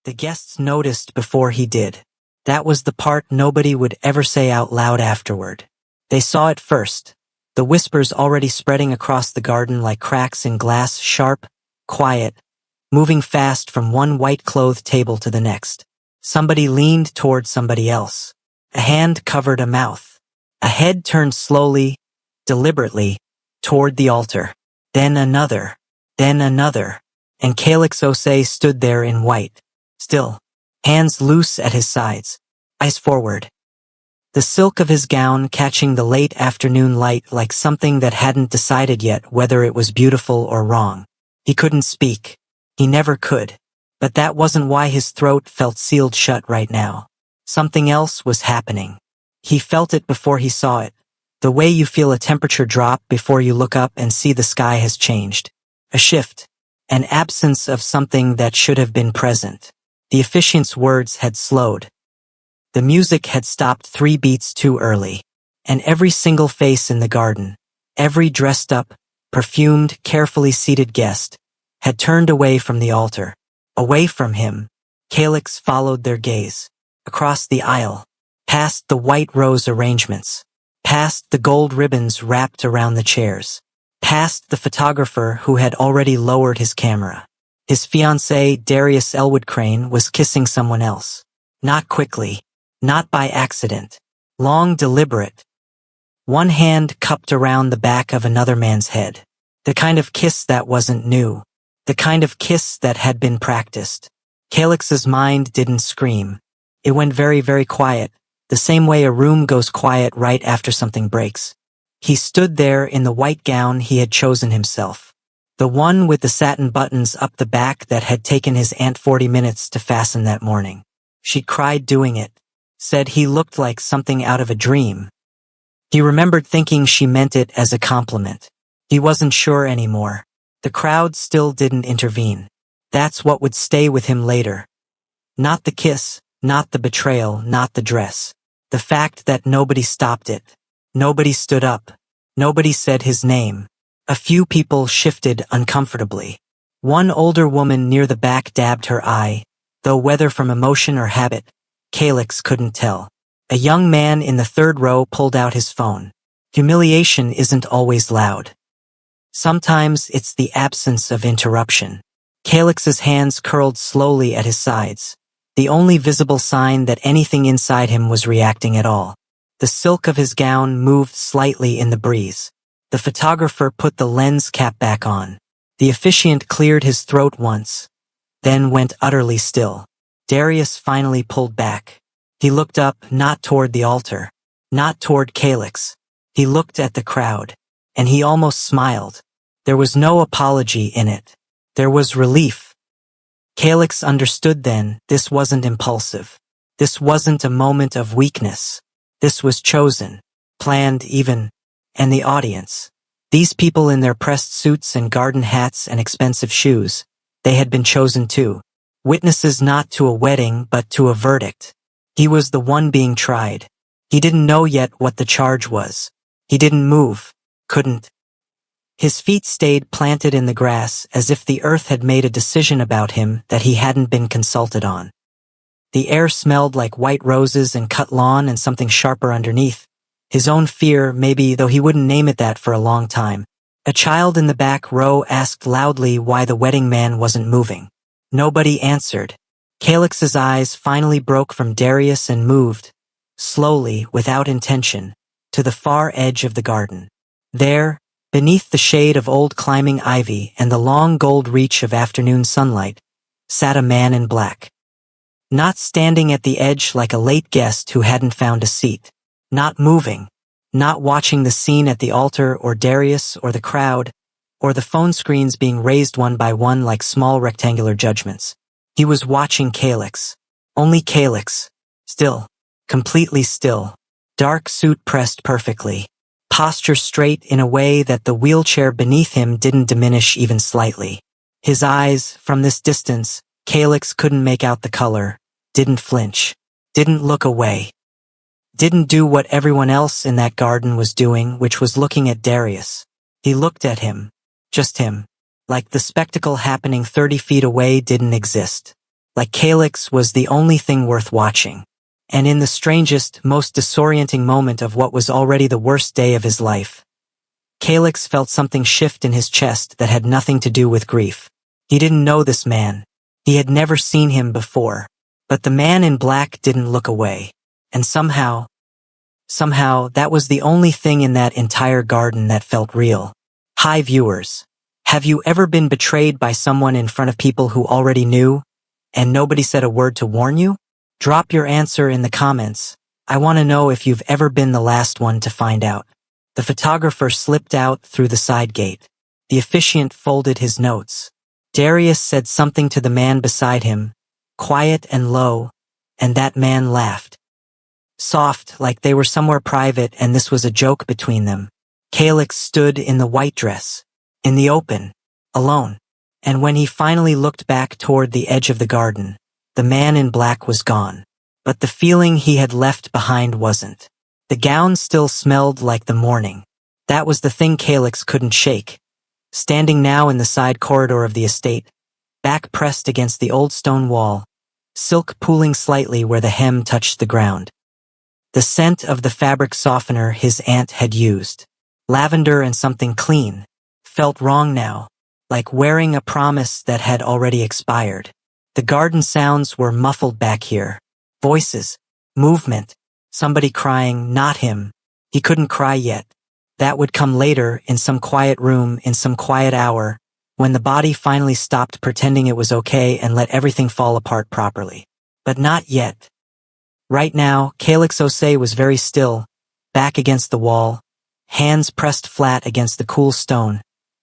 The guests noticed before he did. That was the part nobody would ever say out loud afterward. They saw it first. The whispers already spreading across the garden like cracks in glass, sharp, quiet, moving fast from one white-clothed table to the next. Somebody leaned toward somebody else. A hand covered a mouth. A head turned slowly, deliberately, toward the altar. Then another. Then another. And Calix Osei stood there in white. Still, hands loose at his sides, eyes forward. The silk of his gown catching the late afternoon light like something that hadn't decided yet whether it was beautiful or wrong. He couldn't speak. He never could. But that wasn't why his throat felt sealed shut right now. Something else was happening. He felt it before he saw it. The way you feel a temperature drop before you look up and see the sky has changed. A shift. An absence of something that should have been present. The officiant's words had slowed. The music had stopped 3 beats too early. And every single face in the garden, every dressed up, perfumed, carefully seated guest, had turned away from the altar. Away from him. Calix followed their gaze. Across the aisle. Past the white rose arrangements. Past the gold ribbons wrapped around the chairs. Past the photographer who had already lowered his camera. His fiancée, Darius Elwood Crane, was kissing someone else. Not quickly. Not by accident. Long, deliberate. One hand cupped around the back of another man's head. The kind of kiss that wasn't new. The kind of kiss that had been practiced. Calix's mind didn't scream. It went very, very quiet, the same way a room goes quiet right after something breaks. He stood there in the white gown he had chosen himself. The one with the satin buttons up the back that had taken his aunt 40 minutes to fasten that morning. She cried doing it. Said he looked like something out of a dream. He remembered thinking she meant it as a compliment. He wasn't sure anymore. The crowd still didn't intervene. That's what would stay with him later. Not the kiss, not the betrayal, not the dress. The fact that nobody stopped it. Nobody stood up. Nobody said his name. A few people shifted uncomfortably. One older woman near the back dabbed her eye, though whether from emotion or habit, Calix couldn't tell. A young man in the 3rd row pulled out his phone. Humiliation isn't always loud. Sometimes it's the absence of interruption. Calix's hands curled slowly at his sides, the only visible sign that anything inside him was reacting at all. The silk of his gown moved slightly in the breeze. The photographer put the lens cap back on. The officiant cleared his throat once, then went utterly still. Darius finally pulled back. He looked up, not toward the altar, not toward Calix. He looked at the crowd, and he almost smiled. There was no apology in it. There was relief. Calix understood then, this wasn't impulsive. This wasn't a moment of weakness. This was chosen, planned even, and the audience. These people in their pressed suits and garden hats and expensive shoes, they had been chosen too. Witnesses not to a wedding but to a verdict. He was the one being tried. He didn't know yet what the charge was. He didn't move, couldn't. His feet stayed planted in the grass as if the earth had made a decision about him that he hadn't been consulted on. The air smelled like white roses and cut lawn and something sharper underneath. His own fear, maybe, though he wouldn't name it that for a long time. A child in the back row asked loudly why the wedding man wasn't moving. Nobody answered. Calix's eyes finally broke from Darius and moved, slowly, without intention, to the far edge of the garden. There, beneath the shade of old climbing ivy and the long gold reach of afternoon sunlight, sat a man in black. Not standing at the edge like a late guest who hadn't found a seat. Not moving. Not watching the scene at the altar or Darius or the crowd, or the phone screens being raised one by one like small rectangular judgments. He was watching Calix. Only Calix. Still. Completely still. Dark suit pressed perfectly. Posture straight in a way that the wheelchair beneath him didn't diminish even slightly. His eyes, from this distance, Calix couldn't make out the color, didn't flinch, didn't look away. Didn't do what everyone else in that garden was doing, which was looking at Darius. He looked at him. Just him. Like the spectacle happening 30 feet away didn't exist. like Calyx was the only thing worth watching. And in the strangest, most disorienting moment of what was already the worst day of his life, Calyx felt something shift in his chest that had nothing to do with grief. He didn't know this man. He had never seen him before. But the man in black didn't look away. And somehow, that was the only thing in that entire garden that felt real. Hi viewers. Have you ever been betrayed by someone in front of people who already knew, and nobody said a word to warn you? Drop your answer in the comments. I want to know if you've ever been the last one to find out. The photographer slipped out through the side gate. The officiant folded his notes. Darius said something to the man beside him, quiet and low, and that man laughed. Soft, like they were somewhere private and this was a joke between them. Calyx stood in the white dress, in the open, alone. And when he finally looked back toward the edge of the garden, the man in black was gone. But the feeling he had left behind wasn't. The gown still smelled like the morning. That was the thing Calyx couldn't shake. Standing now in the side corridor of the estate, back pressed against the old stone wall, silk pooling slightly where the hem touched the ground. The scent of the fabric softener his aunt had used, lavender and something clean, felt wrong now, like wearing a promise that had already expired. The garden sounds were muffled back here. Voices, movement, somebody crying, not him. He couldn't cry yet. That would come later, in some quiet room, in some quiet hour, when the body finally stopped pretending it was okay and let everything fall apart properly. But not yet. Right now, Calyx Osei was very still, back against the wall, hands pressed flat against the cool stone,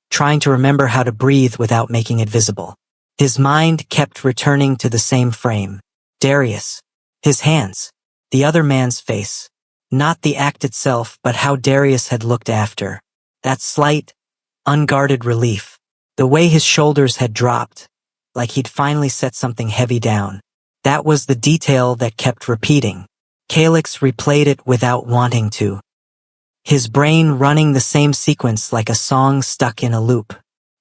trying to remember how to breathe without making it visible. His mind kept returning to the same frame. Darius. His hands. The other man's face. Not the act itself, but how Darius had looked after. That slight, unguarded relief. The way his shoulders had dropped, like he'd finally set something heavy down. That was the detail that kept repeating. Calyx replayed it without wanting to. His brain running the same sequence like a song stuck in a loop.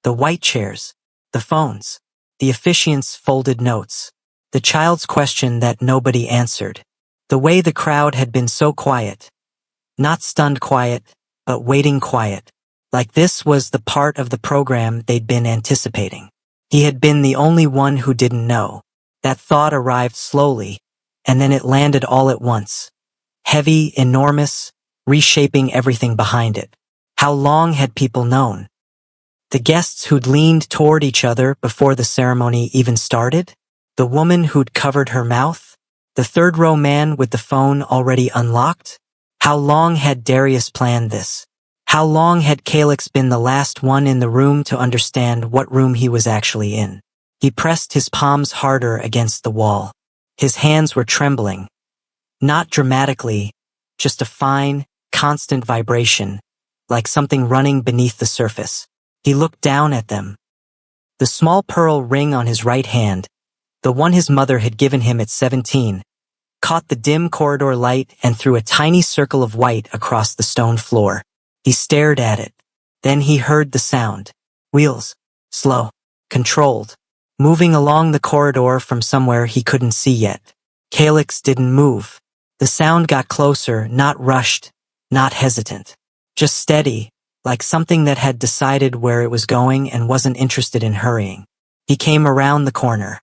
The white chairs, the phones, the officiant's folded notes, the child's question that nobody answered. The way the crowd had been so quiet. Not stunned quiet, but waiting quiet. Like this was the part of the program they'd been anticipating. He had been the only one who didn't know. That thought arrived slowly, and then it landed all at once. Heavy, enormous, reshaping everything behind it. How long had people known? The guests who'd leaned toward each other before the ceremony even started? The woman who'd covered her mouth? The third row man with the phone already unlocked? How long had Darius planned this? How long had Calyx been the last one in the room to understand what room he was actually in? He pressed his palms harder against the wall. His hands were trembling. Not dramatically, just a fine, constant vibration, like something running beneath the surface. He looked down at them. The small pearl ring on his right hand, the one his mother had given him at 17, caught the dim corridor light and threw a tiny circle of white across the stone floor. He stared at it. Then he heard the sound. Wheels. Slow. Controlled. Moving along the corridor from somewhere he couldn't see yet. Calyx didn't move. The sound got closer, not rushed, not hesitant. Just steady, like something that had decided where it was going and wasn't interested in hurrying. He came around the corner.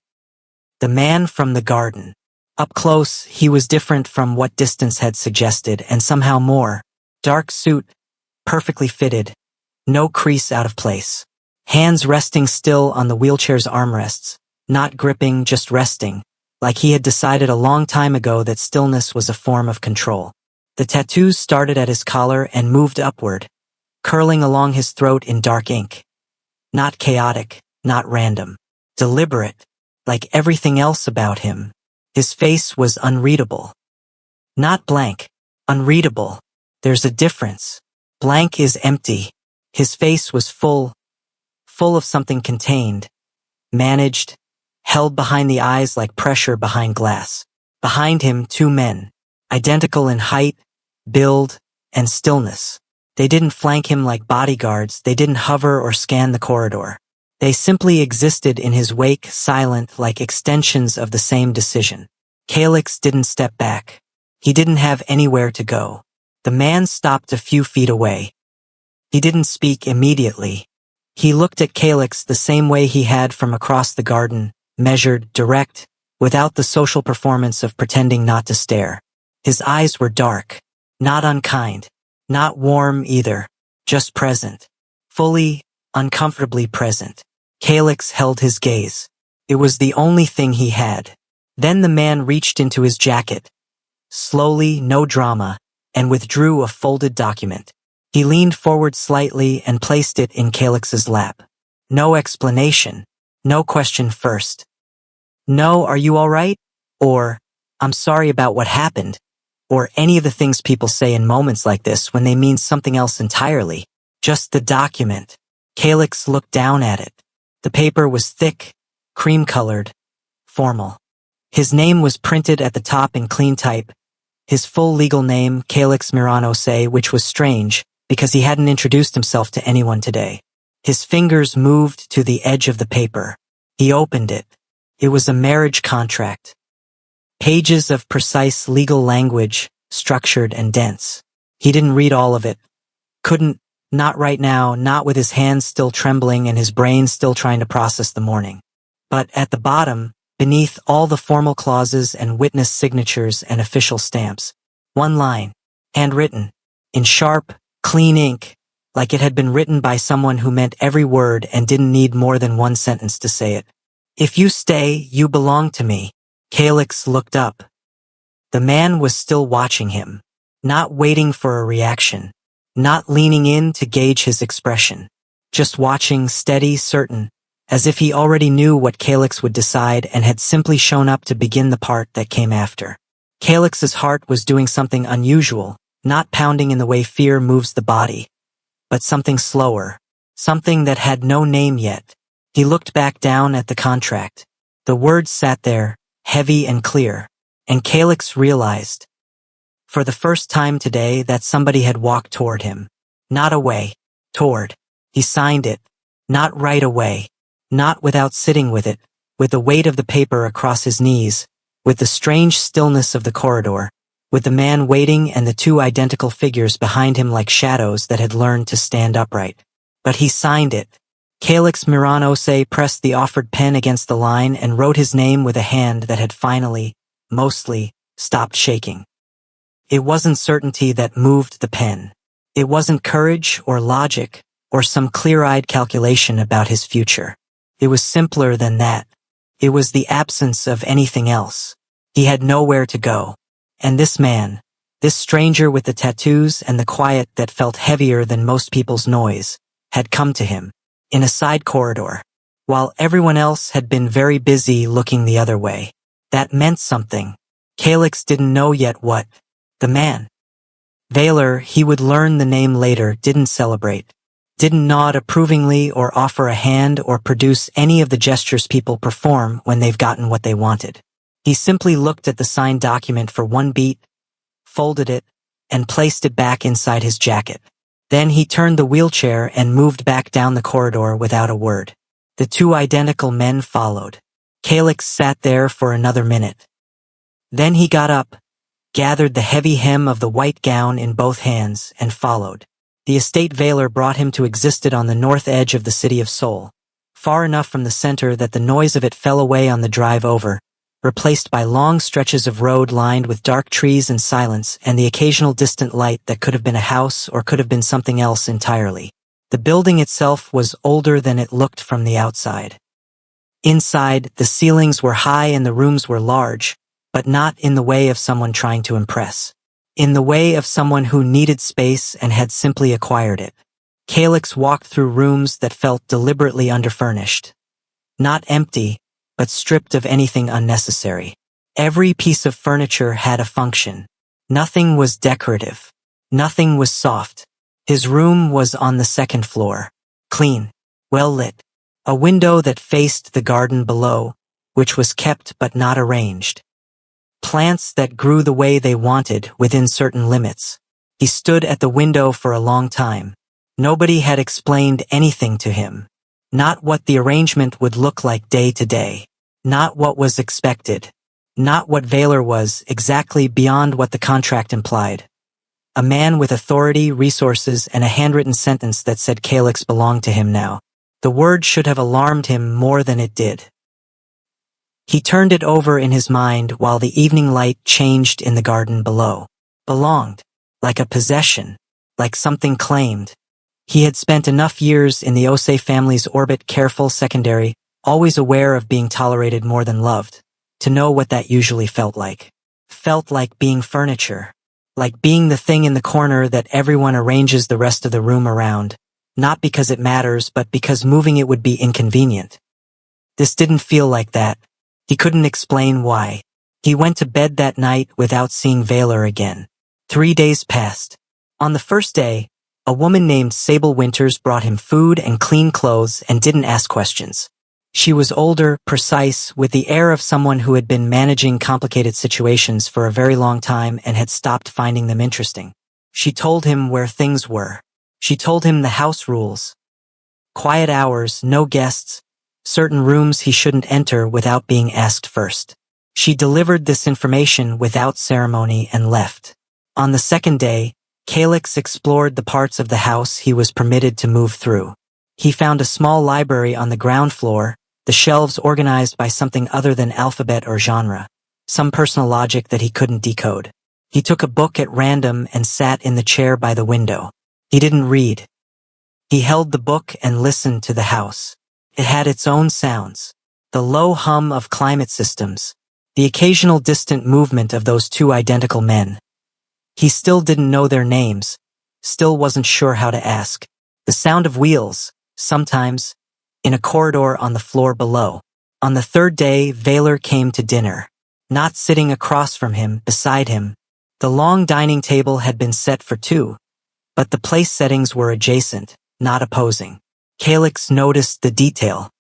The man from the garden. Up close, he was different from what distance had suggested, and somehow more. Dark suit, perfectly fitted, no crease out of place. Hands resting still on the wheelchair's armrests, not gripping, just resting, like he had decided a long time ago that stillness was a form of control. The tattoos started at his collar and moved upward, curling along his throat in dark ink. Not chaotic, not random. Deliberate, like everything else about him. His face was unreadable. Not blank, unreadable. There's a difference. Blank is empty. His face was full of something contained, managed, held behind the eyes like pressure behind glass. Behind him, two men, identical in height, build, and stillness. They didn't flank him like bodyguards, they didn't hover or scan the corridor. They simply existed in his wake, silent like extensions of the same decision. Calyx didn't step back. He didn't have anywhere to go. The man stopped a few feet away. He didn't speak immediately. He looked at Calyx the same way he had from across the garden, measured, direct, without the social performance of pretending not to stare. His eyes were dark, not unkind, not warm either, just present. Fully, uncomfortably present. Calyx held his gaze. It was the only thing he had. Then the man reached into his jacket. Slowly, no drama, and withdrew a folded document. He leaned forward slightly and placed it in Calyx's lap. No explanation. No question first. No, are you all right? Or, I'm sorry about what happened. Or any of the things people say in moments like this when they mean something else entirely. Just the document. Calyx looked down at it. The paper was thick, cream-colored, formal. His name was printed at the top in clean type. His full legal name, Calyx Miranose, which was strange, because he hadn't introduced himself to anyone today. His fingers moved to the edge of the paper. He opened it. It was a marriage contract. Pages of precise legal language, structured and dense. He didn't read all of it. Couldn't, not right now, not with his hands still trembling and his brain still trying to process the morning. But at the bottom, beneath all the formal clauses and witness signatures and official stamps, one line, handwritten, in sharp, clean ink, like it had been written by someone who meant every word and didn't need more than one sentence to say it. If you stay, you belong to me. Calyx looked up. The man was still watching him, not waiting for a reaction, not leaning in to gauge his expression, just watching, steady, certain, as if he already knew what Calyx would decide and had simply shown up to begin the part that came after. Calyx's heart was doing something unusual, not pounding in the way fear moves the body, but something slower, something that had no name yet. He looked back down at the contract. The words sat there, heavy and clear, and Calyx realized, for the first time today, that somebody had walked toward him. Not away, toward. He signed it. Not right away. Not without sitting with it, with the weight of the paper across his knees, with the strange stillness of the corridor, with the man waiting and the two identical figures behind him like shadows that had learned to stand upright. But he signed it. Calyx Miranose pressed the offered pen against the line and wrote his name with a hand that had finally, mostly, stopped shaking. It wasn't certainty that moved the pen. It wasn't courage or logic or some clear-eyed calculation about his future. It was simpler than that. It was the absence of anything else. He had nowhere to go. And this man, this stranger with the tattoos and the quiet that felt heavier than most people's noise, had come to him, in a side corridor, while everyone else had been very busy looking the other way. That meant something. Calyx didn't know yet what. The man. Valor, he would learn the name later, didn't celebrate, didn't nod approvingly or offer a hand or produce any of the gestures people perform when they've gotten what they wanted. He simply looked at the signed document for one beat, folded it, and placed it back inside his jacket. Then he turned the wheelchair and moved back down the corridor without a word. The two identical men followed. Calyx sat there for another minute. Then he got up, gathered the heavy hem of the white gown in both hands, and followed. The estate Valor brought him to existed on the north edge of the city of Seoul, far enough from the center that the noise of it fell away on the drive over, replaced by long stretches of road lined with dark trees and silence and the occasional distant light that could have been a house or could have been something else entirely. The building itself was older than it looked from the outside. Inside, the ceilings were high and the rooms were large, but not in the way of someone trying to impress. In the way of someone who needed space and had simply acquired it. Calyx walked through rooms that felt deliberately underfurnished. Not empty, but stripped of anything unnecessary. Every piece of furniture had a function. Nothing was decorative. Nothing was soft. His room was on the second floor. Clean. Well lit. A window that faced the garden below, which was kept but not arranged. Plants that grew the way they wanted within certain limits. He stood at the window for a long time. Nobody had explained anything to him. Not what the arrangement would look like day to day. Not what was expected. Not what Valor was, exactly beyond what the contract implied. A man with authority, resources, and a handwritten sentence that said Calyx belonged to him now. The word should have alarmed him more than it did. He turned it over in his mind while the evening light changed in the garden below. Belonged. Like a possession. Like something claimed. He had spent enough years in the Osei family's orbit, careful, secondary, always aware of being tolerated more than loved, to know what that usually felt like. Felt like being furniture. Like being the thing in the corner that everyone arranges the rest of the room around, not because it matters but because moving it would be inconvenient. This didn't feel like that. He couldn't explain why. He went to bed that night without seeing Valor again. 3 days passed. On the first day, a woman named Sable Winters brought him food and clean clothes and didn't ask questions. She was older, precise, with the air of someone who had been managing complicated situations for a very long time and had stopped finding them interesting. She told him where things were. She told him the house rules. Quiet hours, no guests, certain rooms he shouldn't enter without being asked first. She delivered this information without ceremony and left. On the second day, Calyx explored the parts of the house he was permitted to move through. He found a small library on the ground floor, the shelves organized by something other than alphabet or genre, some personal logic that he couldn't decode. He took a book at random and sat in the chair by the window. He didn't read. He held the book and listened to the house. It had its own sounds. The low hum of climate systems. The occasional distant movement of those two identical men. He still didn't know their names. Still wasn't sure how to ask. The sound of wheels, sometimes, in a corridor on the floor below. On the third day, Valor came to dinner. Not sitting across from him, beside him. The long dining table had been set for two, but the place settings were adjacent, not opposing. Calyx noticed the detail.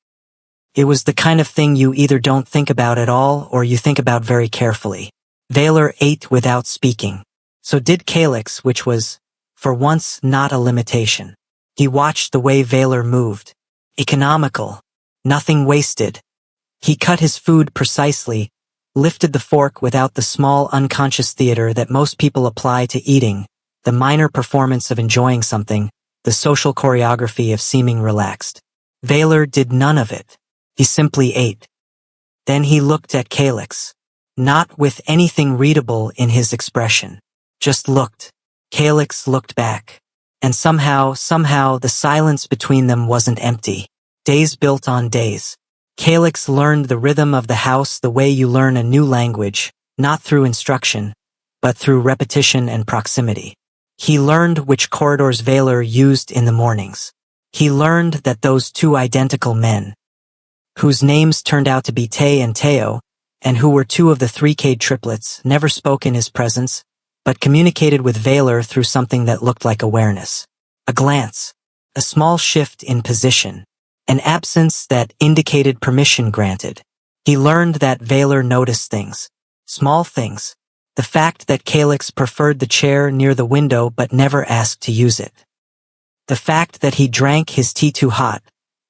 It was the kind of thing you either don't think about at all or you think about very carefully. Valor ate without speaking. So did Calyx, which was, for once, not a limitation. He watched the way Valor moved. Economical. Nothing wasted. He cut his food precisely, lifted the fork without the small unconscious theater that most people apply to eating, the minor performance of enjoying something, the social choreography of seeming relaxed. Valor did none of it. He simply ate. Then he looked at Calyx. Not with anything readable in his expression. Just looked. Calyx looked back. And somehow the silence between them wasn't empty. Days built on days. Calyx learned the rhythm of the house the way you learn a new language, not through instruction, but through repetition and proximity. He learned which corridors Valor used in the mornings. He learned that those two identical men, whose names turned out to be Tay and Teo, and who were two of the 3K triplets, never spoke in his presence, but communicated with Valor through something that looked like awareness. A glance. A small shift in position. An absence that indicated permission granted. He learned that Valor noticed things. Small things. The fact that Calyx preferred the chair near the window but never asked to use it. The fact that he drank his tea too hot,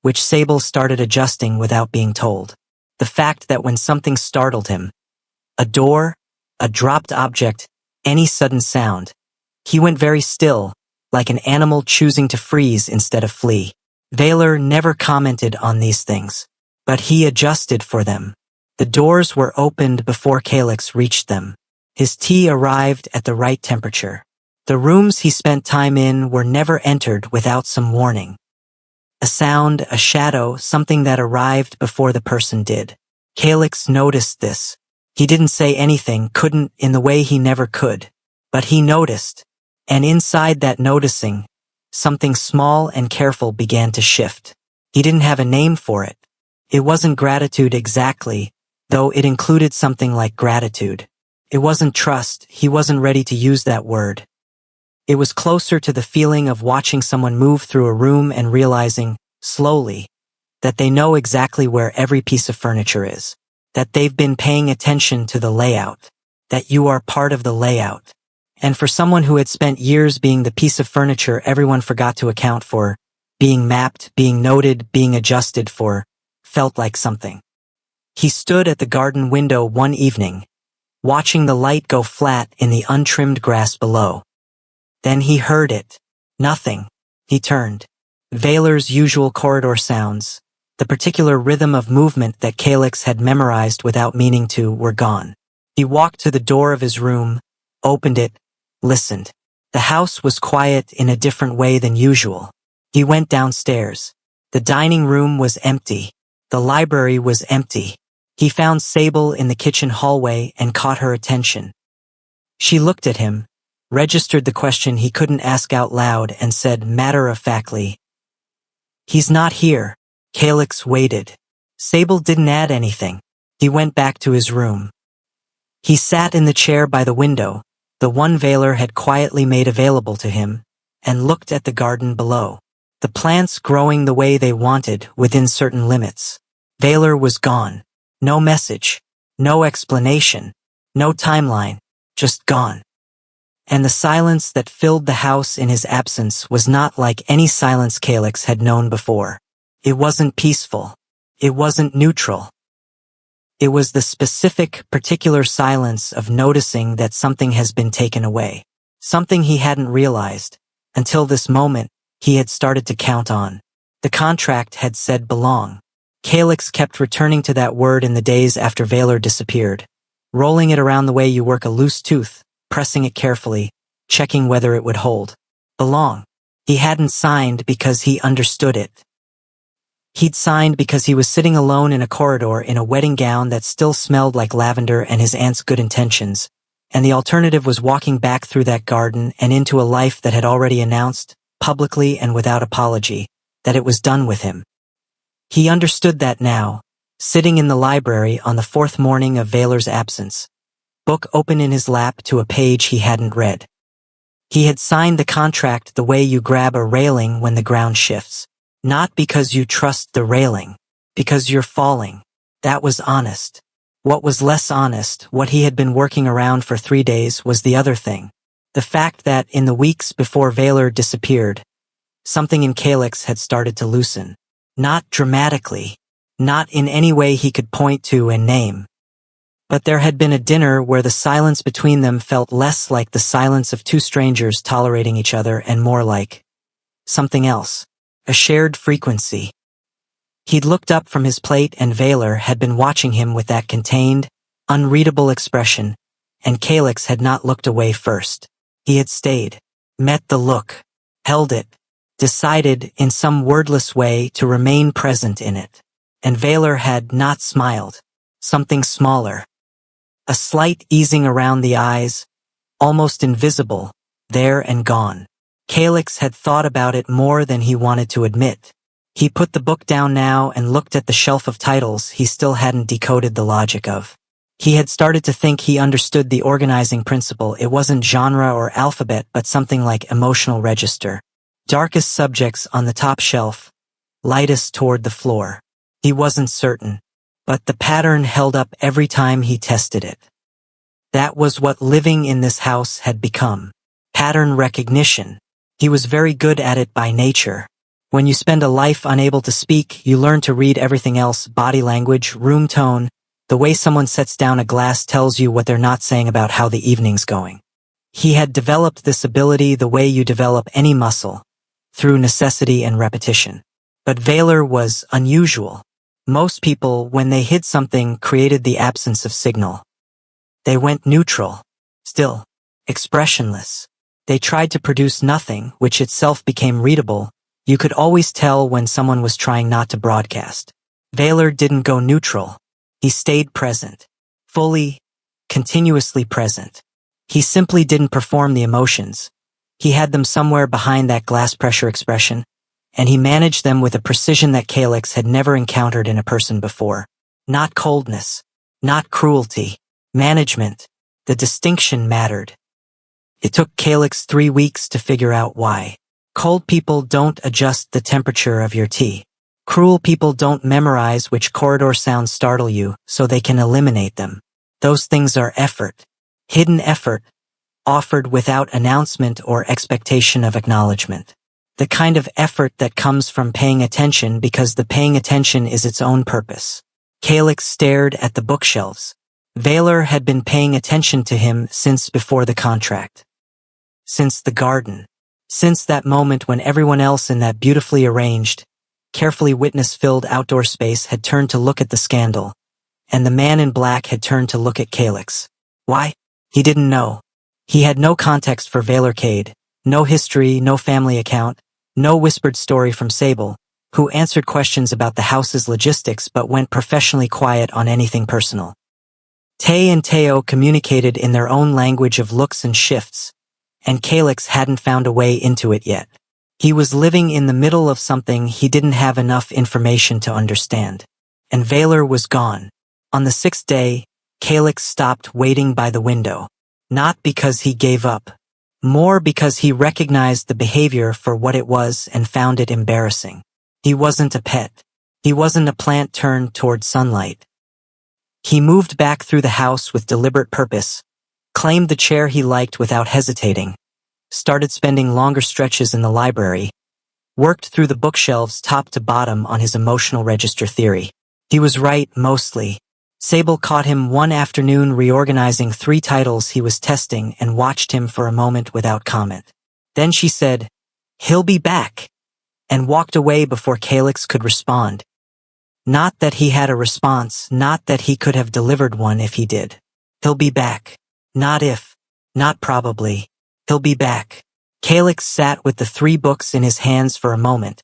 which Sable started adjusting without being told. The fact that when something startled him, a door, a dropped object, any sudden sound, he went very still, like an animal choosing to freeze instead of flee. Valor never commented on these things, but he adjusted for them. The doors were opened before Calyx reached them. His tea arrived at the right temperature. The rooms he spent time in were never entered without some warning. A sound, a shadow, something that arrived before the person did. Calyx noticed this. He didn't say anything, couldn't, in the way he never could. But he noticed. And inside that noticing, something small and careful began to shift. He didn't have a name for it. It wasn't gratitude exactly, though it included something like gratitude. It wasn't trust, he wasn't ready to use that word. It was closer to the feeling of watching someone move through a room and realizing, slowly, that they know exactly where every piece of furniture is. That they've been paying attention to the layout. That you are part of the layout. And for someone who had spent years being the piece of furniture everyone forgot to account for, being mapped, being noted, being adjusted for, felt like something. He stood at the garden window one evening, watching the light go flat in the untrimmed grass below. Then he heard it. Nothing. He turned. Vaylor's usual corridor sounds, the particular rhythm of movement that Calix had memorized without meaning to, were gone. He walked to the door of his room, opened it, listened. The house was quiet in a different way than usual. He went downstairs. The dining room was empty. The library was empty. He found Sable in the kitchen hallway and caught her attention. She looked at him, registered the question he couldn't ask out loud, and said matter-of-factly, "He's not here." Calix waited. Sable didn't add anything. He went back to his room. He sat in the chair by the window, the one Vaylor had quietly made available to him, and looked at the garden below. The plants growing the way they wanted within certain limits. Vaylor was gone. No message. No explanation. No timeline. Just gone. And the silence that filled the house in his absence was not like any silence Calix had known before. It wasn't peaceful. It wasn't neutral. It was the specific, particular silence of noticing that something has been taken away. Something he hadn't realized. Until this moment, he had started to count on. The contract had said belong. Calix kept returning to that word in the days after Vaylor disappeared, rolling it around the way you work a loose tooth, pressing it carefully, checking whether it would hold. Belong. He hadn't signed because he understood it. He'd signed because he was sitting alone in a corridor in a wedding gown that still smelled like lavender and his aunt's good intentions, and the alternative was walking back through that garden and into a life that had already announced, publicly and without apology, that it was done with him. He understood that now, sitting in the library on the fourth morning of Vaylor's absence, book open in his lap to a page he hadn't read. He had signed the contract the way you grab a railing when the ground shifts. Not because you trust the railing, because you're falling. That was honest. What was less honest, what he had been working around for 3 days, was the other thing. The fact that, in the weeks before Vaylor disappeared, something in Calix had started to loosen. Not dramatically, not in any way he could point to and name. But there had been a dinner where the silence between them felt less like the silence of two strangers tolerating each other and more like something else. A shared frequency. He'd looked up from his plate and Vaylor had been watching him with that contained, unreadable expression, and Calix had not looked away first. He had stayed, met the look, held it, decided in some wordless way to remain present in it. And Vaylor had not smiled. Something smaller. A slight easing around the eyes, almost invisible, there and gone. Calix had thought about it more than he wanted to admit. He put the book down now and looked at the shelf of titles he still hadn't decoded the logic of. He had started to think he understood the organizing principle. It wasn't genre or alphabet, but something like emotional register. Darkest subjects on the top shelf, lightest toward the floor. He wasn't certain, but the pattern held up every time he tested it. That was what living in this house had become. Pattern recognition. He was very good at it by nature. When you spend a life unable to speak, you learn to read everything else: body language, room tone. The way someone sets down a glass tells you what they're not saying about how the evening's going. He had developed this ability the way you develop any muscle, through necessity and repetition. But Vaylor was unusual. Most people, when they hid something, created the absence of signal. They went neutral, still, expressionless. They tried to produce nothing, which itself became readable. You could always tell when someone was trying not to broadcast. Vaylor didn't go neutral. He stayed present. Fully, continuously present. He simply didn't perform the emotions. He had them somewhere behind that glass pressure expression, and he managed them with a precision that Calix had never encountered in a person before. Not coldness. Not cruelty. Management. The distinction mattered. It took Calix 3 weeks to figure out why. Cold people don't adjust the temperature of your tea. Cruel people don't memorize which corridor sounds startle you so they can eliminate them. Those things are effort. Hidden effort, offered without announcement or expectation of acknowledgement. The kind of effort that comes from paying attention because the paying attention is its own purpose. Calyx stared at the bookshelves. Valor had been paying attention to him since before the contract. Since the garden. Since that moment when everyone else in that beautifully arranged, carefully witness-filled outdoor space had turned to look at the scandal, and the man in black had turned to look at Calyx. Why? He didn't know. He had no context for Valor Cade, no history, no family account, no whispered story from Sable, who answered questions about the house's logistics but went professionally quiet on anything personal. Tay and Teo communicated in their own language of looks and shifts, and Calyx hadn't found a way into it yet. He was living in the middle of something he didn't have enough information to understand. And Valor was gone. On the 6th day, Calyx stopped waiting by the window. Not because he gave up. More because he recognized the behavior for what it was and found it embarrassing. He wasn't a pet. He wasn't a plant turned toward sunlight. He moved back through the house with deliberate purpose, claimed the chair he liked without hesitating, started spending longer stretches in the library, worked through the bookshelves top to bottom on his emotional register theory. He was right, mostly. Sable caught him one afternoon reorganizing 3 titles he was testing and watched him for a moment without comment. Then she said, "He'll be back," and walked away before Calyx could respond. Not that he had a response, not that he could have delivered one if he did. He'll be back. Not if. Not probably. He'll be back. Calyx sat with the 3 books in his hands for a moment,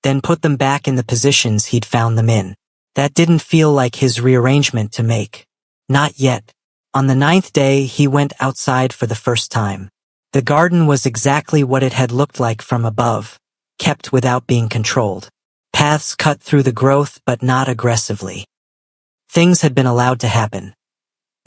then put them back in the positions he'd found them in. That didn't feel like his rearrangement to make. Not yet. On the 9th day, he went outside for the first time. The garden was exactly what it had looked like from above, kept without being controlled. Paths cut through the growth but not aggressively. Things had been allowed to happen.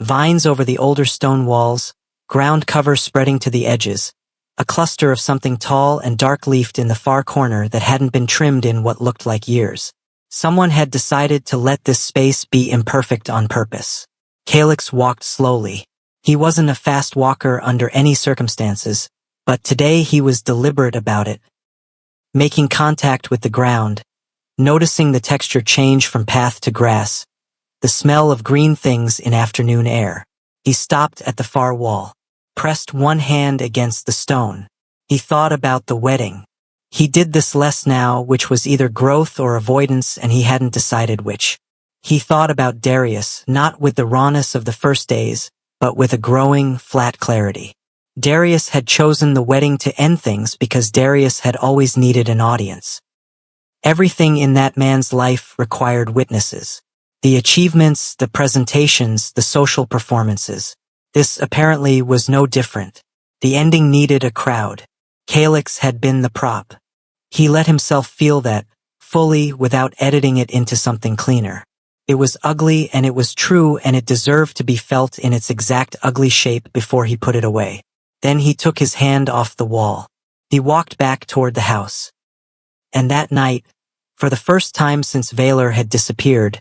Vines over the older stone walls, ground cover spreading to the edges, a cluster of something tall and dark-leafed in the far corner that hadn't been trimmed in what looked like years. Someone had decided to let this space be imperfect on purpose. Calyx walked slowly. He wasn't a fast walker under any circumstances, but today he was deliberate about it. Making contact with the ground, noticing the texture change from path to grass, the smell of green things in afternoon air. He stopped at the far wall, pressed one hand against the stone. He thought about the wedding. He did this less now, which was either growth or avoidance, and he hadn't decided which. He thought about Darius, not with the rawness of the first days, but with a growing, flat clarity. Darius had chosen the wedding to end things because Darius had always needed an audience. Everything in that man's life required witnesses. The achievements, the presentations, the social performances. This apparently was no different. The ending needed a crowd. Calyx had been the prop. He let himself feel that, fully, without editing it into something cleaner. It was ugly and it was true and it deserved to be felt in its exact ugly shape before he put it away. Then he took his hand off the wall. He walked back toward the house. And that night, for the first time since Valor had disappeared,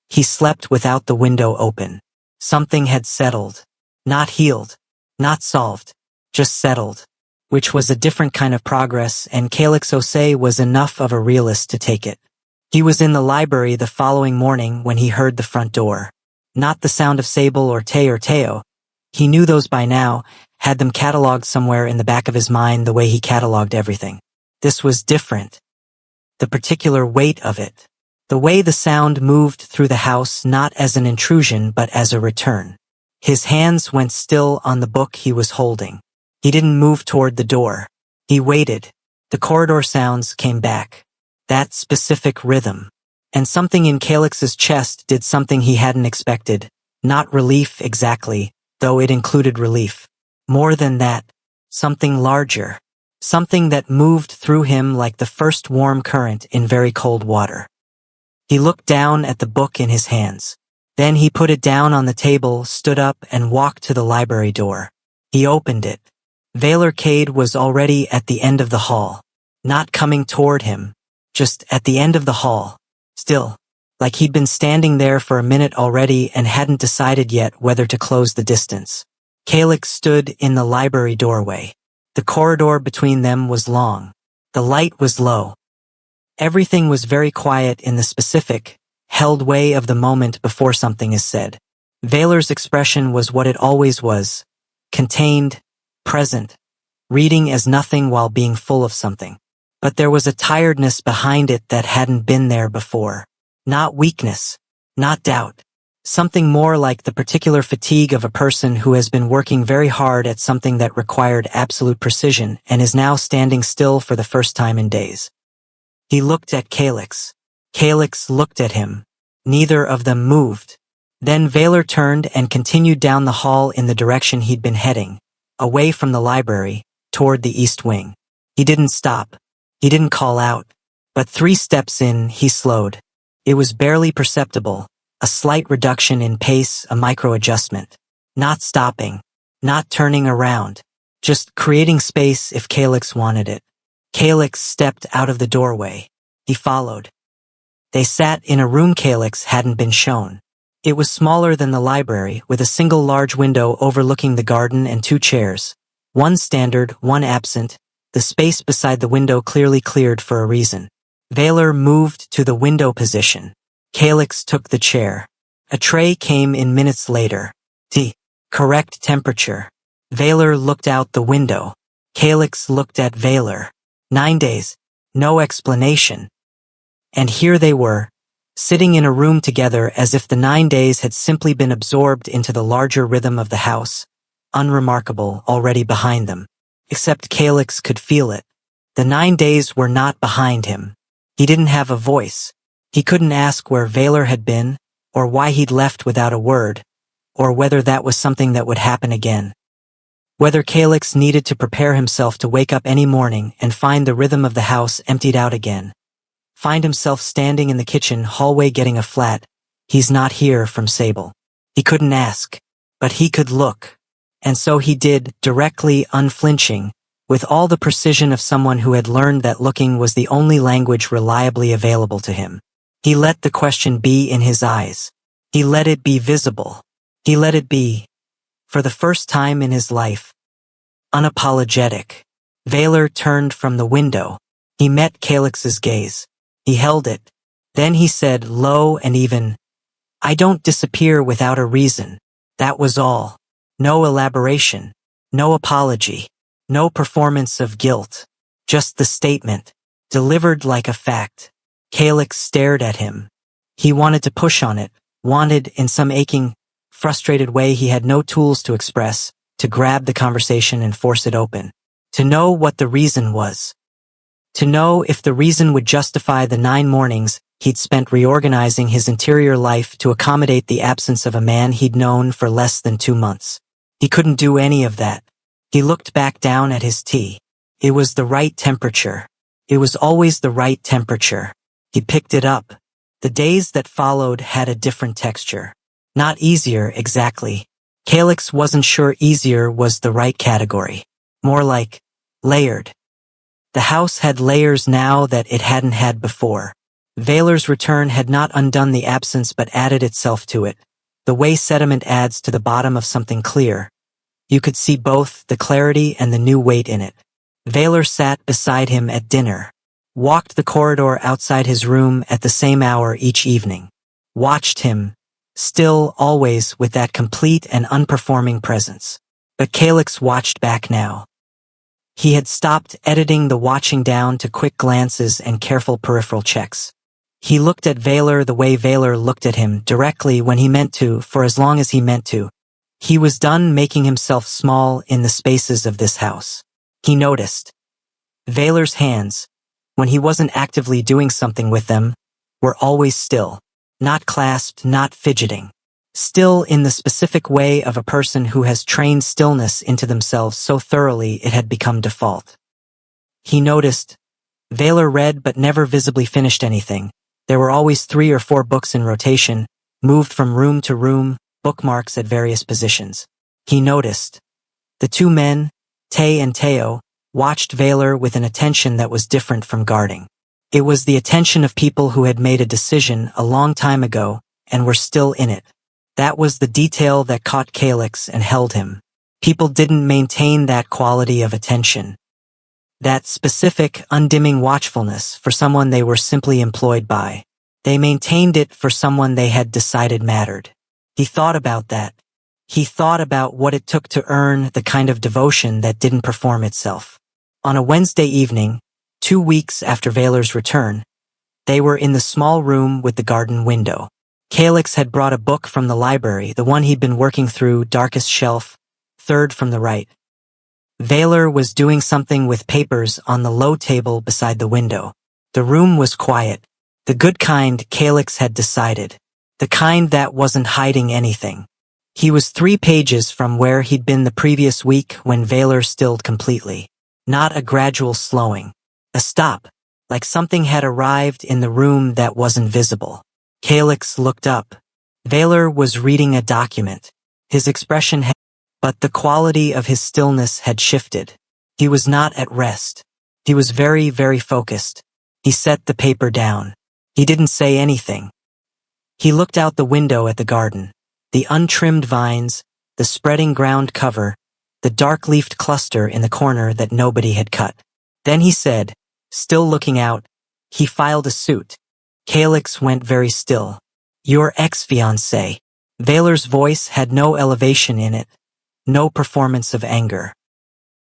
he slept without the window open. Something had settled. Not healed. Not solved. Just settled. Which was a different kind of progress, and Calyx Osei was enough of a realist to take it. He was in the library the following morning when he heard the front door. Not the sound of Sable or Teo. He knew those by now, had them cataloged somewhere in the back of his mind the way he cataloged everything. This was different. The particular weight of it. The way the sound moved through the house not as an intrusion but as a return. His hands went still on the book he was holding. He didn't move toward the door. He waited. The corridor sounds came back. That specific rhythm. And something in Calyx's chest did something he hadn't expected. Not relief exactly, though it included relief. More than that, something larger. Something that moved through him like the first warm current in very cold water. He looked down at the book in his hands. Then he put it down on the table, stood up, and walked to the library door. He opened it. Valor Cade was already at the end of the hall. Not coming toward him. Just at the end of the hall. Still. Like he'd been standing there for a minute already and hadn't decided yet whether to close the distance. Calyx stood in the library doorway. The corridor between them was long. The light was low. Everything was very quiet in the specific, held way of the moment before something is said. Vaylor's expression was what it always was, contained, present, reading as nothing while being full of something. But there was a tiredness behind it that hadn't been there before. Not weakness, not doubt. Something more like the particular fatigue of a person who has been working very hard at something that required absolute precision and is now standing still for the first time in days. He looked at Calix. Calix looked at him. Neither of them moved. Then Vaylor turned and continued down the hall in the direction he'd been heading, away from the library, toward the east wing. He didn't stop. He didn't call out. But 3 steps in, he slowed. It was barely perceptible, a slight reduction in pace, a micro-adjustment. Not stopping, not turning around, just creating space if Calix wanted it. Calix stepped out of the doorway. He followed. They sat in a room Calix hadn't been shown. It was smaller than the library, with a single large window overlooking the garden and 2 chairs. One standard, one absent, the space beside the window clearly cleared for a reason. Vaylor moved to the window position. Calix took the chair. A tray came in minutes later. The correct temperature. Vaylor looked out the window. Calix looked at Vaylor. 9 days. No explanation. And here they were, sitting in a room together as if the 9 days had simply been absorbed into the larger rhythm of the house, unremarkable already behind them. Except Calix could feel it. The 9 days were not behind him. He didn't have a voice. He couldn't ask where Vaylor had been, or why he'd left without a word, or whether that was something that would happen again. Whether Calix needed to prepare himself to wake up any morning and find the rhythm of the house emptied out again. Find himself standing in the kitchen hallway getting a flat, "He's not here," from Sable. He couldn't ask, but he could look. And so he did, directly, unflinching, with all the precision of someone who had learned that looking was the only language reliably available to him. He let the question be in his eyes. He let it be visible. He let it be, for the first time in his life, unapologetic. Vaylor turned from the window. He met Calix's gaze. He held it. Then he said, low and even, "I don't disappear without a reason." That was all. No elaboration. No apology. No performance of guilt. Just the statement, delivered like a fact. Calix stared at him. He wanted to push on it, wanted, in some aching, frustrated way he had no tools to express, to grab the conversation and force it open. To know what the reason was. To know if the reason would justify the 9 mornings he'd spent reorganizing his interior life to accommodate the absence of a man he'd known for less than 2 months. He couldn't do any of that. He looked back down at his tea. It was the right temperature. It was always the right temperature. He picked it up. The days that followed had a different texture. Not easier, exactly. Calix wasn't sure easier was the right category. More like layered. The house had layers now that it hadn't had before. Vaylor's return had not undone the absence but added itself to it, the way sediment adds to the bottom of something clear. You could see both the clarity and the new weight in it. Vaylor sat beside him at dinner, walked the corridor outside his room at the same hour each evening, watched him, still always with that complete and unperforming presence. But Calix watched back now. He had stopped editing the watching down to quick glances and careful peripheral checks. He looked at Vaylor the way Vaylor looked at him, directly when he meant to, for as long as he meant to. He was done making himself small in the spaces of this house. He noticed. Vaylor's hands, when he wasn't actively doing something with them, were always still, not clasped, not fidgeting. Still in the specific way of a person who has trained stillness into themselves so thoroughly it had become default. He noticed. Vaylor read but never visibly finished anything. There were always 3 or 4 books in rotation, moved from room to room, bookmarks at various positions. He noticed. The 2 men, Tay and Teo, watched Vaylor with an attention that was different from guarding. It was the attention of people who had made a decision a long time ago and were still in it. That was the detail that caught Calix and held him. People didn't maintain that quality of attention. That specific, undimming watchfulness for someone they were simply employed by. They maintained it for someone they had decided mattered. He thought about that. He thought about what it took to earn the kind of devotion that didn't perform itself. On a Wednesday evening, 2 weeks after Vaylor's return, they were in the small room with the garden window. Calix had brought a book from the library, the one he'd been working through, darkest shelf, third from the right. Vaylor was doing something with papers on the low table beside the window. The room was quiet. The good kind, Calix had decided. The kind that wasn't hiding anything. He was 3 pages from where he'd been the previous week when Vaylor stilled completely. Not a gradual slowing. A stop, like something had arrived in the room that wasn't visible. Calix looked up. Vaylor was reading a document. His expression had, but the quality of his stillness had shifted. He was not at rest. He was very, very focused. He set the paper down. He didn't say anything. He looked out the window at the garden. The untrimmed vines, the spreading ground cover, the dark-leafed cluster in the corner that nobody had cut. Then he said, still looking out, he filed a suit. Calix went very still. Your ex-fiancé. Vaylor's voice had no elevation in it, no performance of anger.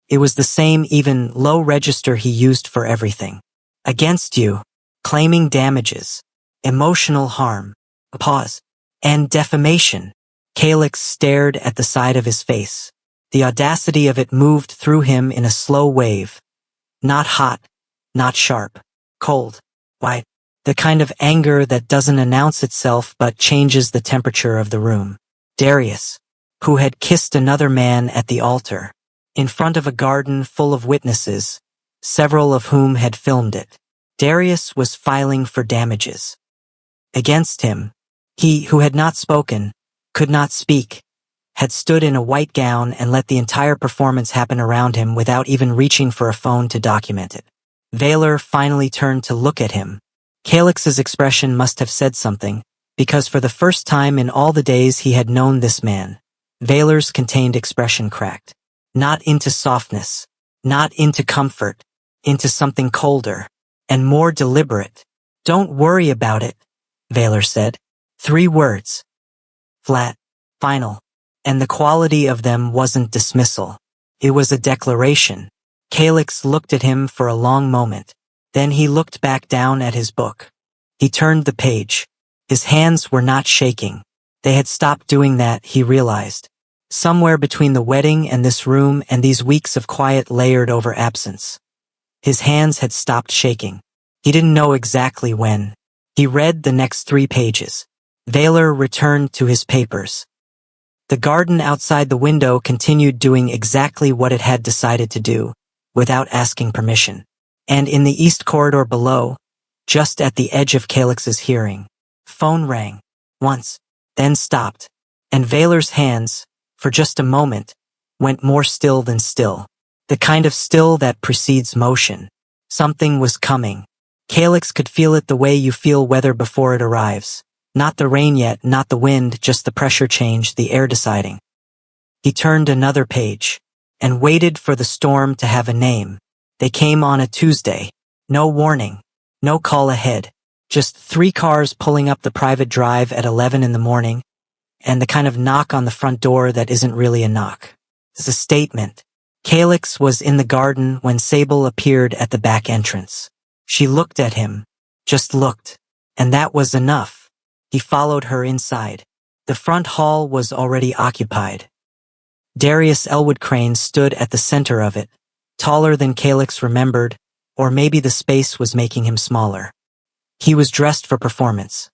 It was the same even low register he used for everything. Against you, claiming damages, emotional harm, a pause, and defamation. Calix stared at the side of his face. The audacity of it moved through him in a slow wave. Not hot, not sharp, cold, white. The kind of anger that doesn't announce itself but changes the temperature of the room. Darius, who had kissed another man at the altar, in front of a garden full of witnesses, several of whom had filmed it. Darius was filing for damages. Against him, he who had not spoken, could not speak, had stood in a white gown and let the entire performance happen around him without even reaching for a phone to document it. Vaylor finally turned to look at him. Calix's expression must have said something, because for the first time in all the days he had known this man, Vaylor's contained expression cracked. Not into softness, not into comfort, into something colder, and more deliberate. Don't worry about it, Vaylor said. 3 words. Flat, final, and the quality of them wasn't dismissal. It was a declaration. Calix looked at him for a long moment. Then he looked back down at his book. He turned the page. His hands were not shaking. They had stopped doing that, he realized. Somewhere between the wedding and this room and these weeks of quiet layered over absence. His hands had stopped shaking. He didn't know exactly when. He read the next 3 pages. Vaylor returned to his papers. The garden outside the window continued doing exactly what it had decided to do, without asking permission. And in the east corridor below, just at the edge of Calix's hearing, phone rang, once, then stopped, and Vaylor's hands, for just a moment, went more still than still. The kind of still that precedes motion. Something was coming. Calix could feel it the way you feel weather before it arrives. Not the rain yet, not the wind, just the pressure change, the air deciding. He turned another page, and waited for the storm to have a name. They came on a Tuesday. No warning. No call ahead. Just 3 cars pulling up the private drive at 11 in the morning, and the kind of knock on the front door that isn't really a knock. It's a statement. Calix was in the garden when Sable appeared at the back entrance. She looked at him. Just looked. And that was enough. He followed her inside. The front hall was already occupied. Darius Elwood Crane stood at the center of it, taller than Calix remembered, or maybe the space was making him smaller. He was dressed for performance.